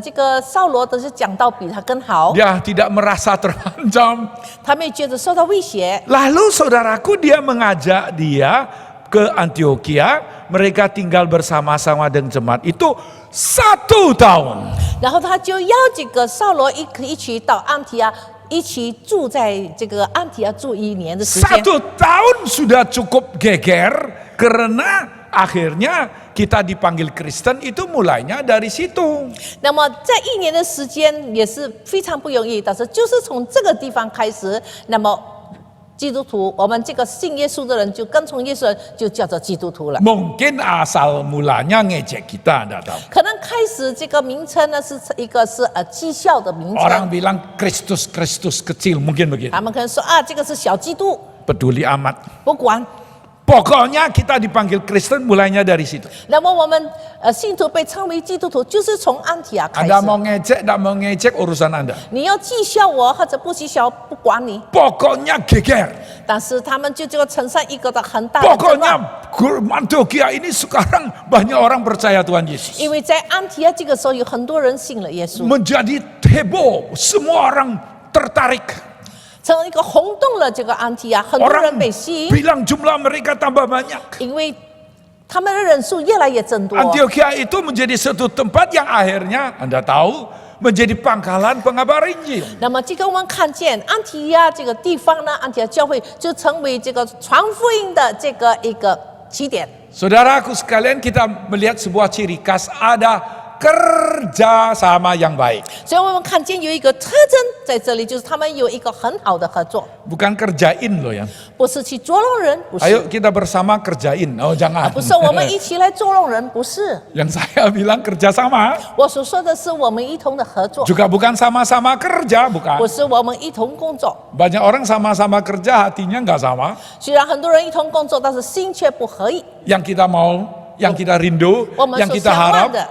这个扫罗的是讲道比他更好， Dia tidak merasa terancam. 他没有觉得受到威胁。 Lalu saudaraku, dia mengajak dia ke Antioquia. Mereka tinggal bersama-sama dengan jemaat itu 1 tahun. 然后他就邀这个扫罗一起到安提阿，一起住在这个安提阿住1年的时间。 1 tahun sudah cukup geger karena akhirnya kita dipanggil Kristen itu mulainya dari situ. 那么在1年的时间也是非常不容易，但是就是从这个地方开始，那么基督徒，我们这个信耶稣的人就跟从耶稣的人就叫做基督徒了。 Mungkin asal mulanya ngejek kita, Anda tahu. 可能开始这个名称呢是一个是讥笑的名 Orang 称， bilang Kristus kecil, mungkin begitu. 他们可能说啊这个是小基督， Peduli amat. 不管。 Pokoknya kita dipanggil Kristen mulainya dari situ. 那么我们信徒被称为基督徒，就是从安提阿开 Anda 始。 mau ngejek, tidak mau ngejek urusan Anda. 你要讥笑我或者不讥笑，不管你。 Pokoknya geger. 但是他们就呈上一个的很大的争 Pokoknya 论， Antioquia ini sekarang banyak orang percaya Tuhan Yesus. 因为在安提阿这个时候有很多人信了耶稣， Menjadi heboh, semua orang tertarik. 成为一个轰动了这个安提阿，很多人 Orang 被吸引， bilang jumlah mereka tambah banyak. 因为他们的人数越来越增多。 Antioquia itu menjadi satu tempat yang akhirnya Anda tahu menjadi pangkalan pengabar Injil. 那么这个我们看见安提亚这个地方呢，安提亚教会就成为这个传福音的这个一个起点。 Saudaraku sekalian, kita melihat sebuah ciri khas, ada kerja sama yang baik. 所以我们看见有一个特征在这里，就是他们有一个很好的合作， Bukan kerjain loh ya. 不是去捉弄人，不是， Ayo kita bersama kerjain. Oh jangan. 不是我们一起来捉弄人，不是。 Yang saya bilang kerjasama 我所说的是我们一同的合作， juga bukan sama-sama kerja, 不 bukan. 是我们一同工作。 Banyak orang sama-sama kerja hatinya nggak sama. 虽然很多人一同工作，但是心却不合意。 Yang kita mau, yang kita rindu, 我们 yang 所 kita 向往 harap 的，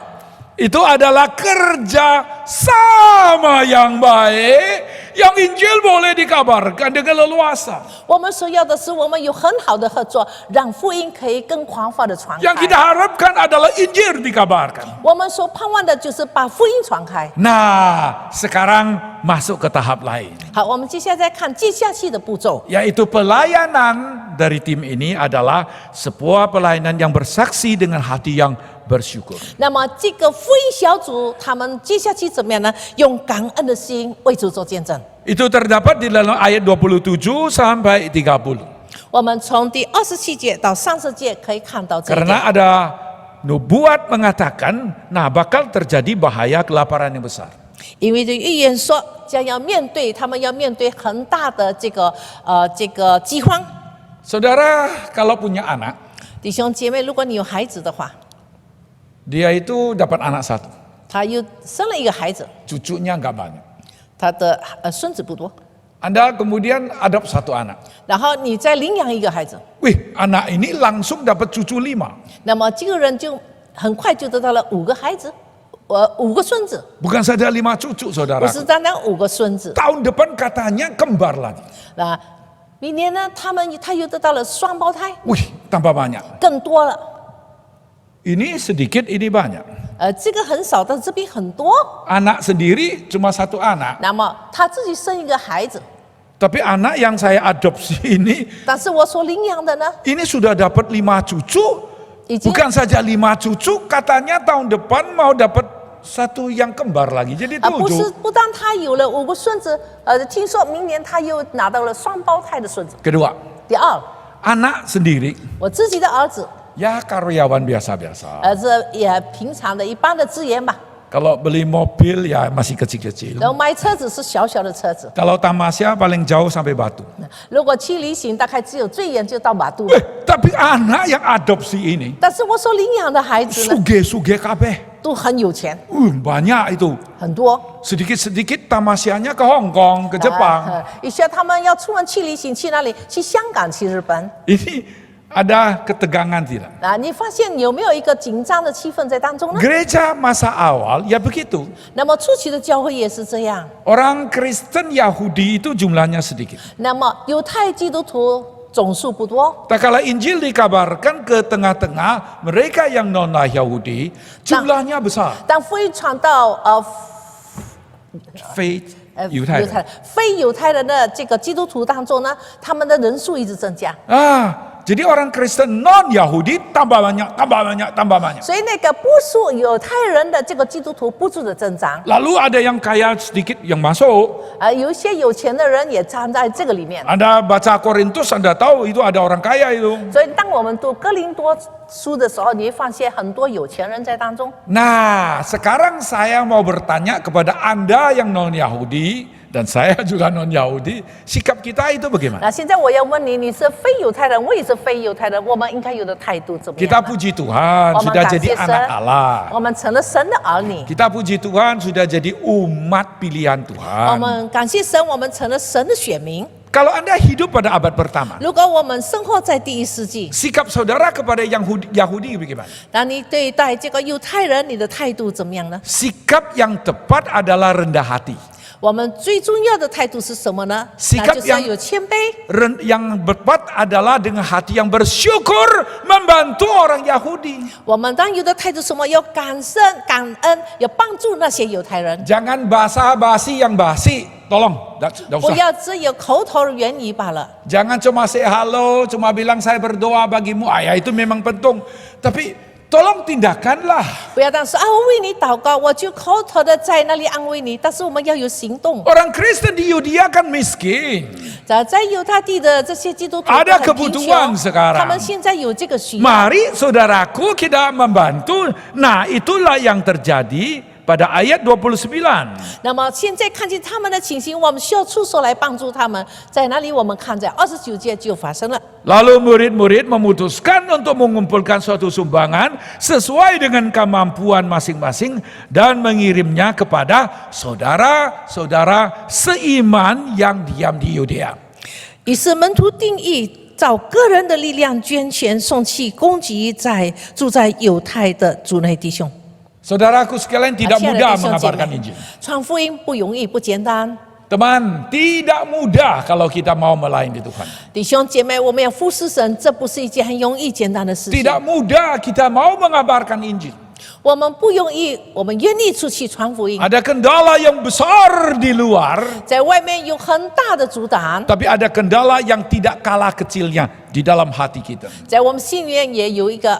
itu adalah kerja sama yang baik, yang Injil boleh dikabarkan dengan leluasa. 我们所要的是，我们有很好的合作，让福音可以更广泛的传 Yang 开。 kita harapkan adalah Injil dikabarkan. 我们所盼望的就是把福音传开。 Nah, sekarang masuk ke tahap lain, 好，我们接下来再看接下去的步骤。 yaitu pelayanan dari tim ini adalah sebuah pelayanan yang bersaksi dengan hati yang bersyukur. 那么这个福音小组，他们接下去怎么样呢？用感恩的心为主做见证。 Itu terdapat di dalam ayat 27 sampai 30. 我们从第27节到30节可以看到这一点。 Karena ada nubuat mengatakan, nah bakal terjadi bahaya kelaparan yang besar. 因为这预言说将要面对，他们要面对很大的这个饥荒。 Saudara, kalau punya anak, 弟兄姐妹，如果你有孩子的话， dia itu dapat anak satu, 他又生了一个孩子， cucunya nggak banyak. 他的孙子不多， Anda kemudian adopt satu anak. 然后你再领养一个孩子， Wih, anak ini langsung dapat cucu 5. 那么这个人就很快就得到了5个孩子，5个孙子， Bukan saja 5 cucu, 不 saudara. 是单单5个孙子。 Tahun depan katanya kembar lagi. 那明年呢，他又得到了双胞胎， Wih, tambah banyak. 更多了。 Ini sedikit, ini banyak. 这个很少，但这边很多。 Anak sendiri cuma 1 anak. 那么他自己生一个孩子， Tapi anak yang saya adopsi ini 但是我所领养的呢， ini sudah dapat 5 cucu. 已经 Bukan saja 5 cucu, katanya tahun depan mau dapat 1 yang kembar lagi. Jadi 不是 7. 不但他有了5个孙子，听说明年他又拿到了双胞胎的孙子。 Kedua, 第二， anak sendiri 我自己的儿子， ya karyawan biasa-biasa. 这也平常的一般的资源吧。 Kalau beli mobil ya masih kecil-kecil. 然后买车子是小小的车子， Kalau tamasya paling jauh sampai Batu. 如果去旅行，大概只有最远就到马都。 Tapi anak yang adopsi ini 但是我所领养的孩子呢， suge-suge kabeh. 都很有钱， Banyak itu. 很多。 Sedikit-sedikit tamasyanya ke Hong Kong, ke Jepang. 一些他们要出门去旅行，去哪里？去香港，去日本。 Ini ada ketegangan tidak? 你发现有没有一个紧张的气氛在当中呢？ Gereja masa awal ya begitu. 那么初期的教会也是这样。 Orang Kristen Yahudi itu jumlahnya sedikit. 那么犹太基督徒总数不多， Tak kala Injil dikabarkan ke tengah-tengah mereka yang non-Yahudi, jumlahnya besar. 但福音传到非犹太人非犹太人的这个基督徒当中呢，他们的人数一直增加。 Jadi orang Kristen non-Yahudi tambah banyak, tambah banyak, tambah banyak. 所以那个不属犹太人的这个基督徒不住的增长。 Lalu ada yang kaya sedikit yang masuk. 有一些有钱的人也站在这个里面。 Anda baca Korintus, Anda tahu itu ada orang kaya itu. 所以当我们读哥林多书的时候，你会发现很多有钱人在当中。 Nah, sekarang saya mau bertanya kepada Anda yang non-Yahudi, dan saya juga non-Yahudi, sikap kita itu bagaimana? 那现在我要问你，你是非犹太人，我也是非犹太人，我们应该有的态度怎么样 Kita 呢？ puji Tuhan 我们 sudah 感 jadi 谢 anak 神， Allah. 我们成了神的儿女。 Kita puji Tuhan sudah jadi umat pilihan 我 Tuhan. 们感谢神，我们成了神的选民。 Kalau Anda hidup pada abad pertama, 如果我们生活在第1世纪， sikap saudara kepada yang Yahudi bagaimana? 那你对待这个犹太人，你的态度怎么样呢？ Sikap yang tepat adalah rendah hati. 我们最重要的态度是什么呢？ Sikap 那就是要 yang- 有谦卑。 Yang tepat adalah dengan hati yang bersyukur membantu orang Yahudi. 我们当有的态度什么？要感恩，要帮助那些犹太人， Jangan basa-basi yang basi. Tolong, tidak 不 usah. 要只有口头言语罢了。 Jangan cuma say halo, cuma bilang saya berdoa bagimu. Ya itu memang penting. Tapi tolong tindakanlah. 不要当说啊，我为你祷告，我就口头的在那里安慰你，但是我们要有行动。 Orang Kristen di Yudea kan miskin. 在犹太地的这些基督徒 Ada 很贫 kebutuhan 穷， sekarang. 他们现在有这个需要。 Mari saudaraku kita membantu. Nah, itulah yang terjadi pada ayat 29. 那么现在看见他们的情形，我们需要出手来帮助他们。在哪里？我们看在29节就发生了。 Lalu murid-murid memutuskan untuk mengumpulkan suatu sumbangan sesuai dengan kemampuan masing-masing dan mengirimnya kepada saudara-saudara seiman yang diam di Yudea. 于是门徒定义照个人的力量捐钱送去供给住在犹太的族内弟兄。 Saudaraku sekalian, tidak 亲爱的 mudah 弟兄姐 mengabarkan 妹 Injil. 传福音不容易，不简单。 Teman, tidak mudah kalau kita mau melayani Tuhan. 弟兄姐妹，我们要服侍神，这不是一件很容易简单的事情。 Tidak mudah kita mau mengabarkan Injil. 我们不容易，我们愿意出去传福音。 Ada kendala yang besar di luar, 在外面有很大的阻挡， tapi ada kendala yang tidak kalah kecilnya di dalam hati kita. 在我们心里面也有一个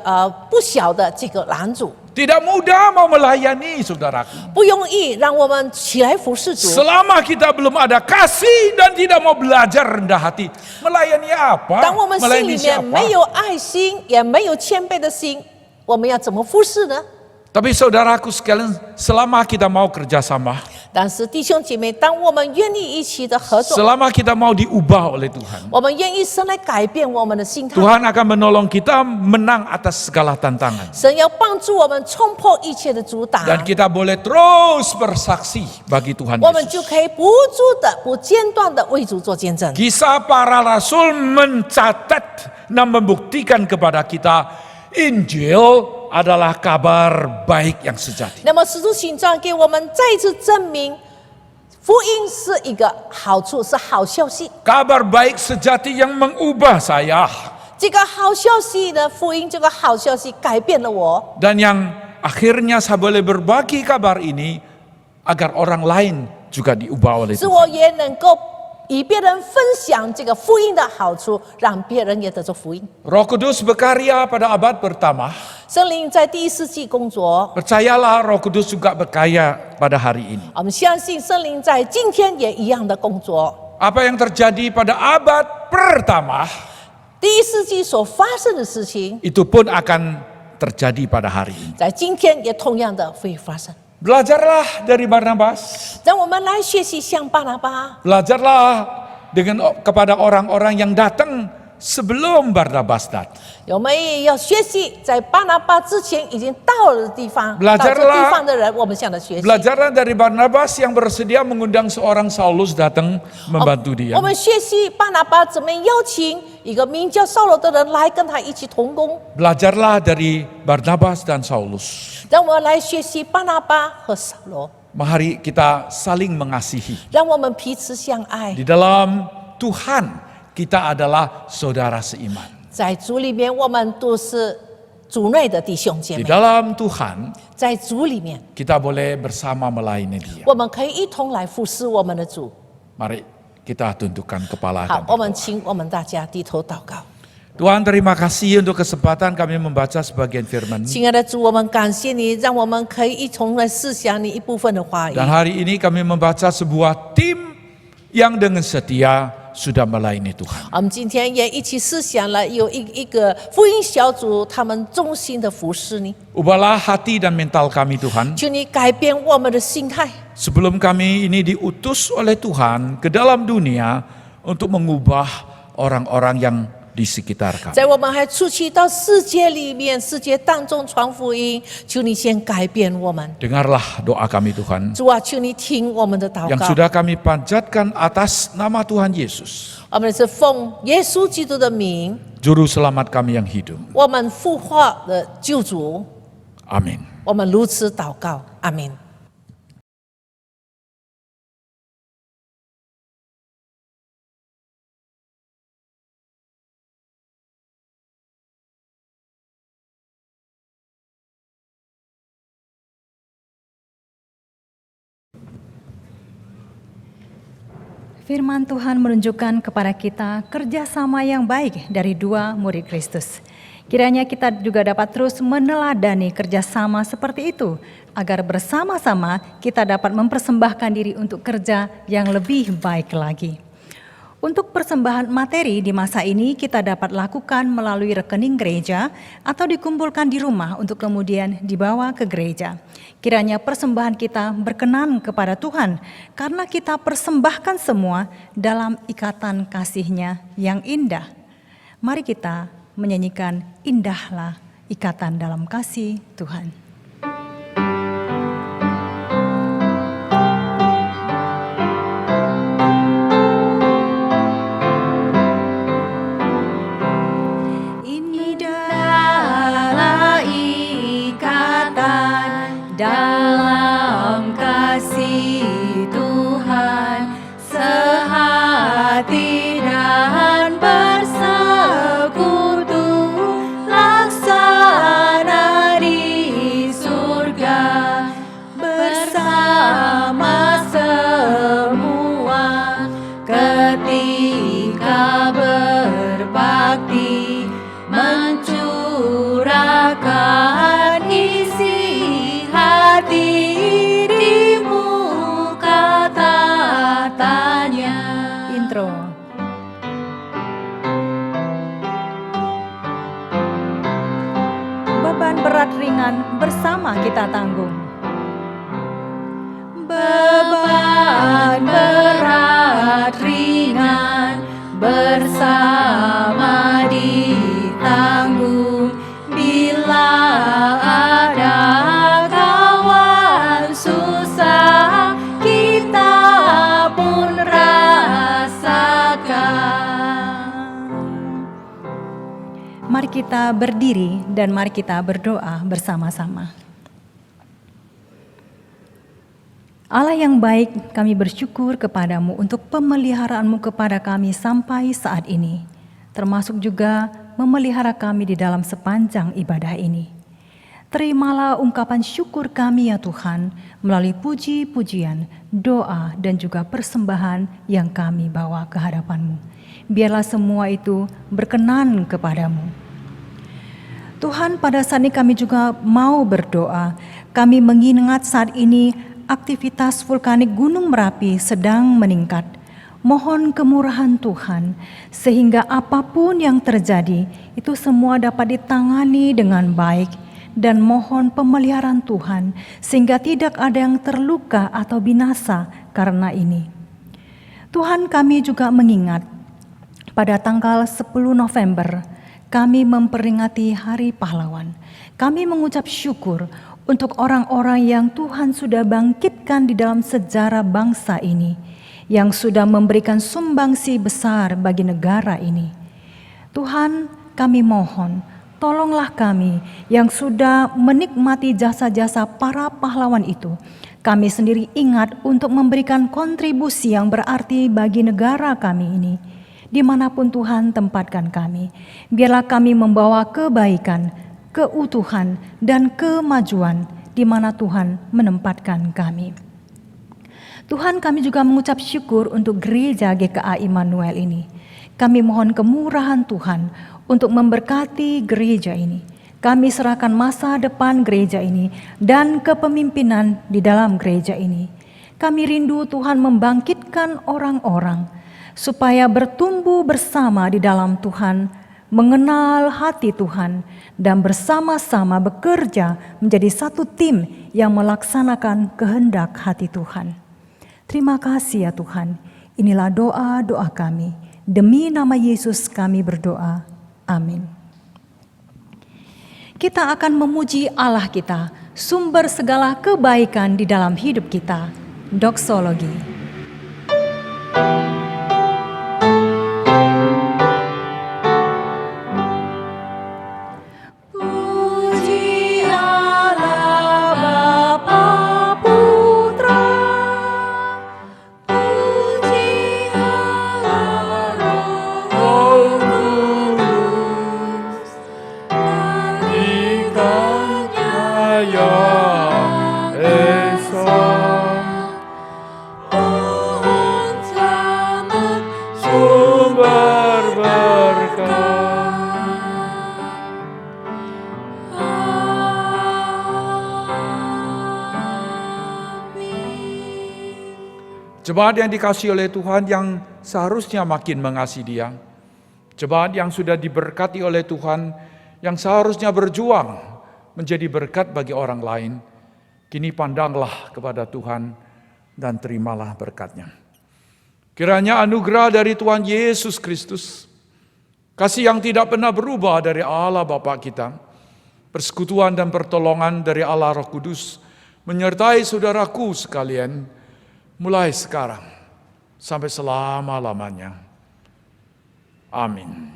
不小的这个拦阻， Tidak mudah mau melayani, saudaraku. 不容易让我们起来服侍主。 Selama kita belum ada kasih dan tidak mau belajar rendah hati, melayani apa? 当我们心 Melayani 里面 siapa? 没有爱心，也没有谦卑的心，我们要怎么服侍呢？ Tapi saudaraku sekalian, selama kita mau kerjasama, 但是弟兄姐妹，当我们愿意一起的合作， selama kita mau diubah oleh Tuhan, 我们愿意神来改变我们的心态， Tuhan akan menolong kita menang atas segala tantangan. 神要帮助我们冲破一切的阻挡， Dan kita boleh terus bersaksi bagi Tuhan 我们 Yesus. 就可以不住的、不间断的为主做见证。 Kisah para rasul mencatat dan membuktikan kepada kita Injil adalah kabar baik yang sejati. 那么使徒行传给我们再一次证明，福音是一个好处，是好消息。 Kabar baik sejati yang mengubah saya 这个好消息的福音，这个好消息改变了我， dan yang akhirnya saya boleh berbagi kabar ini agar orang lain juga diubah oleh 使 Tuhan. 我也能够与别人分享这个福音的好处，让别人也得着福音。 Roh Kudus berkarya pada abad pertama. 圣灵在第一世纪工作， Percayalah Roh Kudus juga berkarya pada hari ini. 我们相信圣灵在今天也一样的工作。 Apa yang terjadi pada abad pertama 第一世纪所发生的事情， itu pun akan terjadi pada hari ini. 在今天也同样的会发生。 Belajarlah dari Barnabas. 让我们来学习像巴拿巴， Belajarlah kepada orang-orang yang datang sebelum Barnabas datang. 我们也要学习在巴拿巴之前已经到了的地方，到 Belajarlah 这地方的人，我们向他学习。 Belajarlah dari Barnabas yang bersedia mengundang seorang Saulus datang membantu dia. 我们学习巴拿巴怎么邀请一个名叫扫罗的人来跟他一起同工。 Belajarlah dari Barnabas dan Saulus. 让我们来学习巴拿巴和扫罗， Mari kita saling mengasihi. 让我们彼此相爱。 Di dalam Tuhan kita adalah saudara seiman. 在主里面，我们都是主内的弟兄姐 Di 妹。 dalam Tuhan 在主里面， kita boleh bersama melayani dia. 我们可以一同来服侍我们的主。 Mari kita tundukkan kepala 好 dan， 我们 berdoa. 请我们大家低头祷告。 Tuhan, terima kasih untuk kesempatan kami membaca sebagian firman. 亲爱的主，我们感谢你，让我们可以一同来思想你一部分的话语。 Dan hari ini kami membaca sebuah tim yang dengan setia sudah melayani Tuhan. 我们今天也一起思想了，有一个福音小组，他们忠心的服侍你。 Ubahlah hati dan mental kami Tuhan. 求你改变我们的心态， Sebelum kami ini diutus oleh Tuhan ke dalam dunia untuk mengubah orang-orang yang di sekitar kami. 在我们还出去到世界里面、世界当中传福音，求你先改变我们。 Dengarlah doa kami Tuhan 主啊，求你听我们的祷 yang 告。 sudah kami panjatkan atas nama Tuhan Yesus, 我们是奉耶稣基督的名， Juru Selamat kami yang hidup. 我们复活的救主， Amin. 我们如此祷告，阿门。Firman Tuhan menunjukkan kepada kita kerjasama yang baik dari dua murid Kristus, Kiranya kita juga dapat terus meneladani kerjasama seperti itu, agar bersama-sama kita dapat mempersembahkan diri untuk kerja yang lebih baik lagi. Untuk persembahan materi di masa ini kita dapat lakukan melalui rekening gereja atau dikumpulkan di rumah untuk kemudian dibawa ke gereja. Kiranya persembahan kita berkenan kepada Tuhan karena kita persembahkan semua dalam ikatan kasih-Nya yang indah. Mari kita menyanyikan indahlah ikatan dalam kasih Tuhan. Dalam kasih Tuhan, sehati dan bersekutu, laksana di surga, bersama semua, ketika berbakti, mencurahkan isi hati di muka tatanya. Intro. Beban berat ringan bersama kita tanggung. Beban berat ringan bersama ditanggung, bila ada kawan susah kita pun rasakan. Mari kita berdiri dan mari kita berdoa bersama-sama. Allah yang baik, kami bersyukur kepadamu untuk pemeliharaanmu kepada kami sampai saat ini, termasuk juga memelihara kami di dalam sepanjang ibadah ini. Terimalah ungkapan syukur kami ya Tuhan, melalui puji-pujian, doa dan juga persembahan yang kami bawa ke hadapan-Mu. Biarlah semua itu berkenan kepadamu. Tuhan, pada saat ini kami juga mau berdoa. Kami mengingat saat ini aktivitas vulkanik Gunung Merapi sedang meningkat. Mohon kemurahan Tuhan, sehingga apapun yang terjadi, itu semua dapat ditangani dengan baik. Dan mohon pemeliharaan Tuhan, sehingga tidak ada yang terluka atau binasa karena ini. Tuhan, kami juga mengingat, pada tanggal 10 November, kami memperingati Hari Pahlawan. Kami mengucap syukur untuk orang-orang yang Tuhan sudah bangkitkan di dalam sejarah bangsa ini, yang sudah memberikan sumbangsi besar bagi negara ini. Tuhan, kami mohon, tolonglah kami yang sudah menikmati jasa-jasa para pahlawan itu. Kami sendiri ingat untuk memberikan kontribusi yang berarti bagi negara kami ini. Dimanapun Tuhan tempatkan kami, biarlah kami membawa kebaikan, keutuhan, dan kemajuan di mana Tuhan menempatkan kami. Tuhan, kami juga mengucap syukur untuk gereja GKA Immanuel ini. Kami mohon kemurahan Tuhan untuk memberkati gereja ini. Kami serahkan masa depan gereja ini dan kepemimpinan di dalam gereja ini. Kami rindu Tuhan membangkitkan orang-orang supaya bertumbuh bersama di dalam Tuhan, mengenal hati Tuhan, dan bersama-sama bekerja menjadi satu tim yang melaksanakan kehendak hati Tuhan. Terima kasih ya Tuhan. Inilah doa-doa kami. Demi nama Yesus kami berdoa. Amin. Kita akan memuji Allah kita, sumber segala kebaikan di dalam hidup kita. Doksologi. Jemaat yang dikasihi oleh Tuhan yang seharusnya makin mengasihi Dia. Jemaat yang sudah diberkati oleh Tuhan, yang seharusnya berjuang menjadi berkat bagi orang lain. Kini pandanglah kepada Tuhan dan terimalah berkat-Nya. Kiranya anugerah dari Tuhan Yesus Kristus, kasih yang tidak pernah berubah dari Allah Bapa kita, persekutuan dan pertolongan dari Allah Roh Kudus, menyertai saudaraku sekalian, mulai sekarang sampai selama-lamanya. Amin.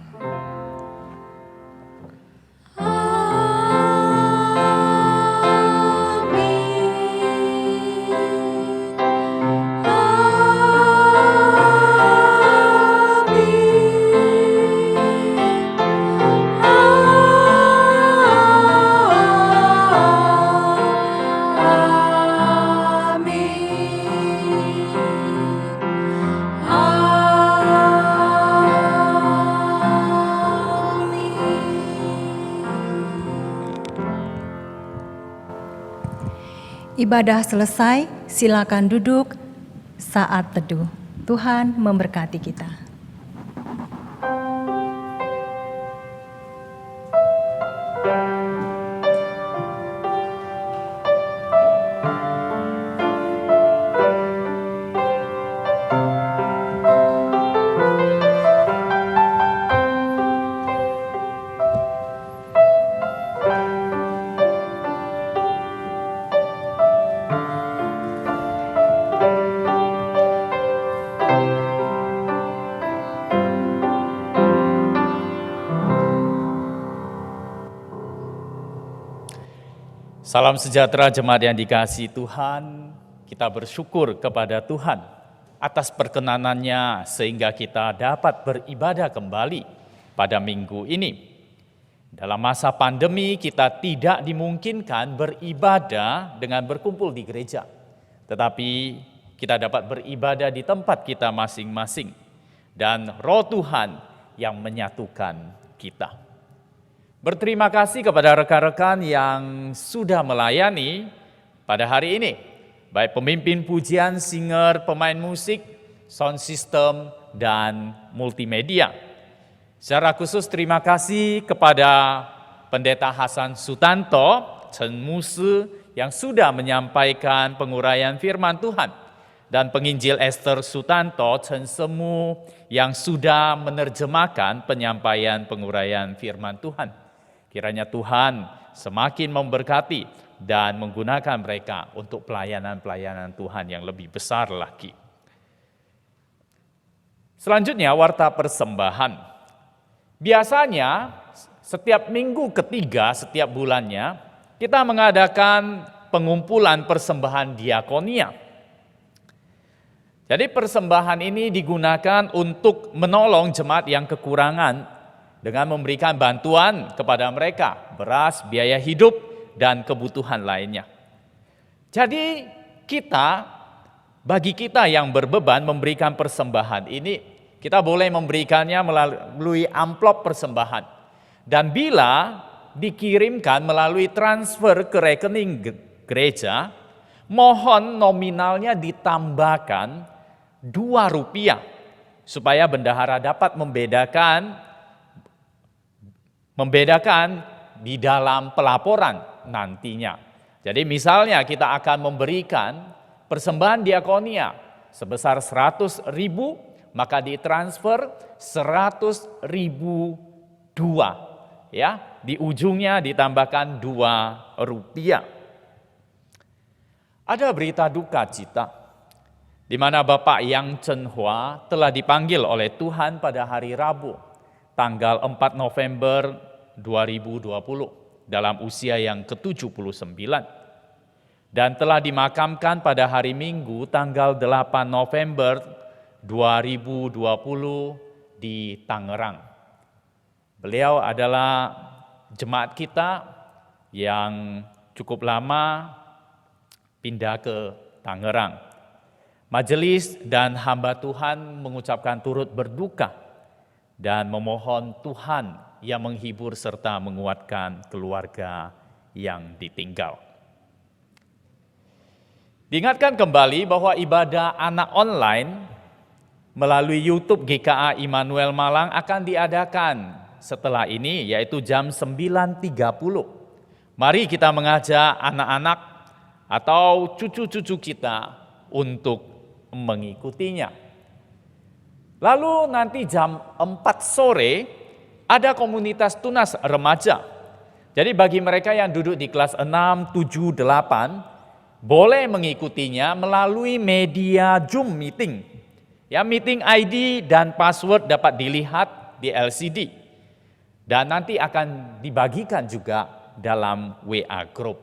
Ibadah selesai, silakan duduk saat teduh. Tuhan memberkati kita. Salam sejahtera jemaat yang dikasihi Tuhan, kita bersyukur kepada Tuhan atas perkenanannya sehingga kita dapat beribadah kembali pada minggu ini. Dalam masa pandemi kita tidak dimungkinkan beribadah dengan berkumpul di gereja, tetapi kita dapat beribadah di tempat kita masing-masing dan Roh Tuhan yang menyatukan kita. Berterima kasih kepada rekan-rekan yang sudah melayani pada hari ini, baik pemimpin pujian, singer, pemain musik, sound system, dan multimedia. Secara khusus terima kasih kepada Pendeta Hasan Sutanto, Chen Musi, yang sudah menyampaikan penguraian firman Tuhan, dan penginjil Esther Sutanto, Chen Semu, yang sudah menerjemahkan penyampaian penguraian firman Tuhan. Kiranya Tuhan semakin memberkati dan menggunakan mereka untuk pelayanan-pelayanan Tuhan yang lebih besar lagi. Selanjutnya warta persembahan. Biasanya setiap minggu ketiga setiap bulannya kita mengadakan pengumpulan persembahan diakonia. Jadi persembahan ini digunakan untuk menolong jemaat yang kekurangan dengan memberikan bantuan kepada mereka, beras, biaya hidup, dan kebutuhan lainnya. Jadi bagi kita yang berbeban memberikan persembahan ini, kita boleh memberikannya melalui amplop persembahan. Dan bila dikirimkan melalui transfer ke rekening gereja, mohon nominalnya ditambahkan Rp2, supaya bendahara dapat membedakan di dalam pelaporan nantinya. Jadi misalnya kita akan memberikan persembahan diakonia sebesar 100.000, maka ditransfer 100.002, ya, di ujungnya ditambahkan Rp2. Ada berita duka cita di mana Bapak Yang Chen Hua telah dipanggil oleh Tuhan pada hari Rabu, tanggal 4 November 2020 dalam usia yang ke-79 dan telah dimakamkan pada hari Minggu tanggal 8 November 2020 di Tangerang. Beliau adalah jemaat kita yang cukup lama pindah ke Tangerang. Majelis dan hamba Tuhan mengucapkan turut berduka dan memohon Tuhan yang menghibur serta menguatkan keluarga yang ditinggal. Diingatkan kembali bahwa ibadah anak online melalui YouTube GKA Immanuel Malang akan diadakan setelah ini, yaitu jam 9.30. Mari kita mengajak anak-anak atau cucu-cucu kita untuk mengikutinya. Lalu nanti jam 4 sore ada komunitas tunas remaja. Jadi bagi mereka yang duduk di kelas 6, 7, 8, boleh mengikutinya melalui media Zoom meeting. Ya, meeting ID dan password dapat dilihat di LCD. Dan nanti akan dibagikan juga dalam WA group.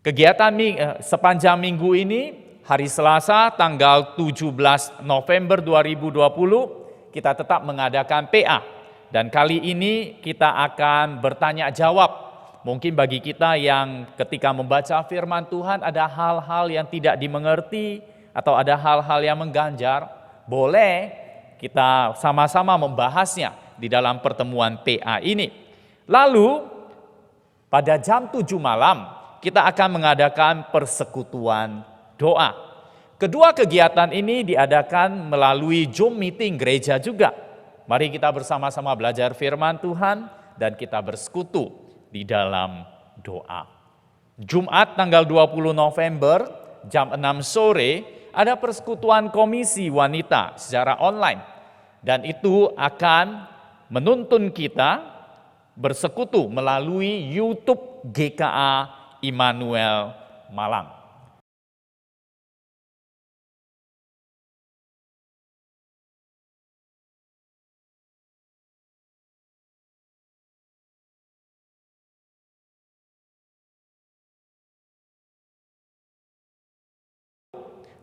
Kegiatan sepanjang minggu ini, hari Selasa tanggal 17 November 2020, kita tetap mengadakan PA. Dan kali ini kita akan bertanya jawab. Mungkin bagi kita yang ketika membaca firman Tuhan ada hal-hal yang tidak dimengerti atau ada hal-hal yang mengganjal, boleh kita sama-sama membahasnya di dalam pertemuan PA ini. Lalu pada jam 7 malam kita akan mengadakan persekutuan doa. Kedua kegiatan ini diadakan melalui Zoom meeting gereja juga. Mari kita bersama-sama belajar firman Tuhan dan kita bersekutu di dalam doa. Jumat tanggal 20 November jam 6 sore ada persekutuan komisi wanita secara online. Dan itu akan menuntun kita bersekutu melalui YouTube GKA Immanuel Malang.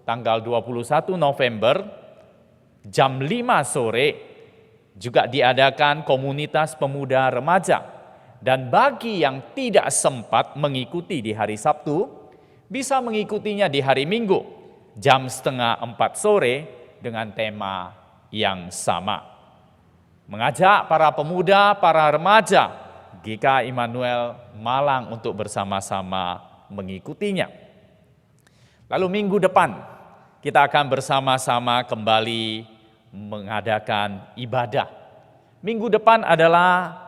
Tanggal 21 November jam 5 sore juga diadakan komunitas pemuda remaja. Dan bagi yang tidak sempat mengikuti di hari Sabtu, bisa mengikutinya di hari Minggu jam 3:30 sore dengan tema yang sama. Mengajak para pemuda, para remaja GKA Immanuel Malang untuk bersama-sama mengikutinya. Lalu minggu depan kita akan bersama-sama kembali mengadakan ibadah. Minggu depan adalah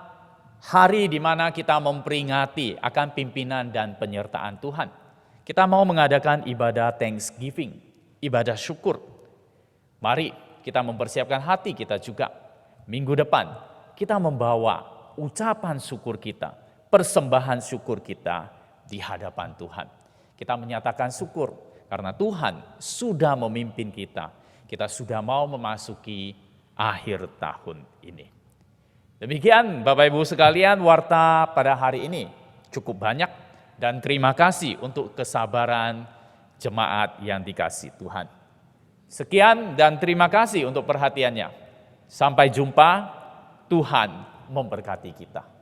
hari di mana kita memperingati akan pimpinan dan penyertaan Tuhan. Kita mau mengadakan ibadah Thanksgiving, ibadah syukur. Mari kita mempersiapkan hati kita juga. Minggu depan kita membawa ucapan syukur kita, persembahan syukur kita di hadapan Tuhan. Kita menyatakan syukur karena Tuhan sudah memimpin kita. Kita sudah mau memasuki akhir tahun ini. Demikian Bapak Ibu sekalian, warta pada hari ini cukup banyak. Dan terima kasih untuk kesabaran jemaat yang dikasihi Tuhan. Sekian dan terima kasih untuk perhatiannya. Sampai jumpa, Tuhan memberkati kita.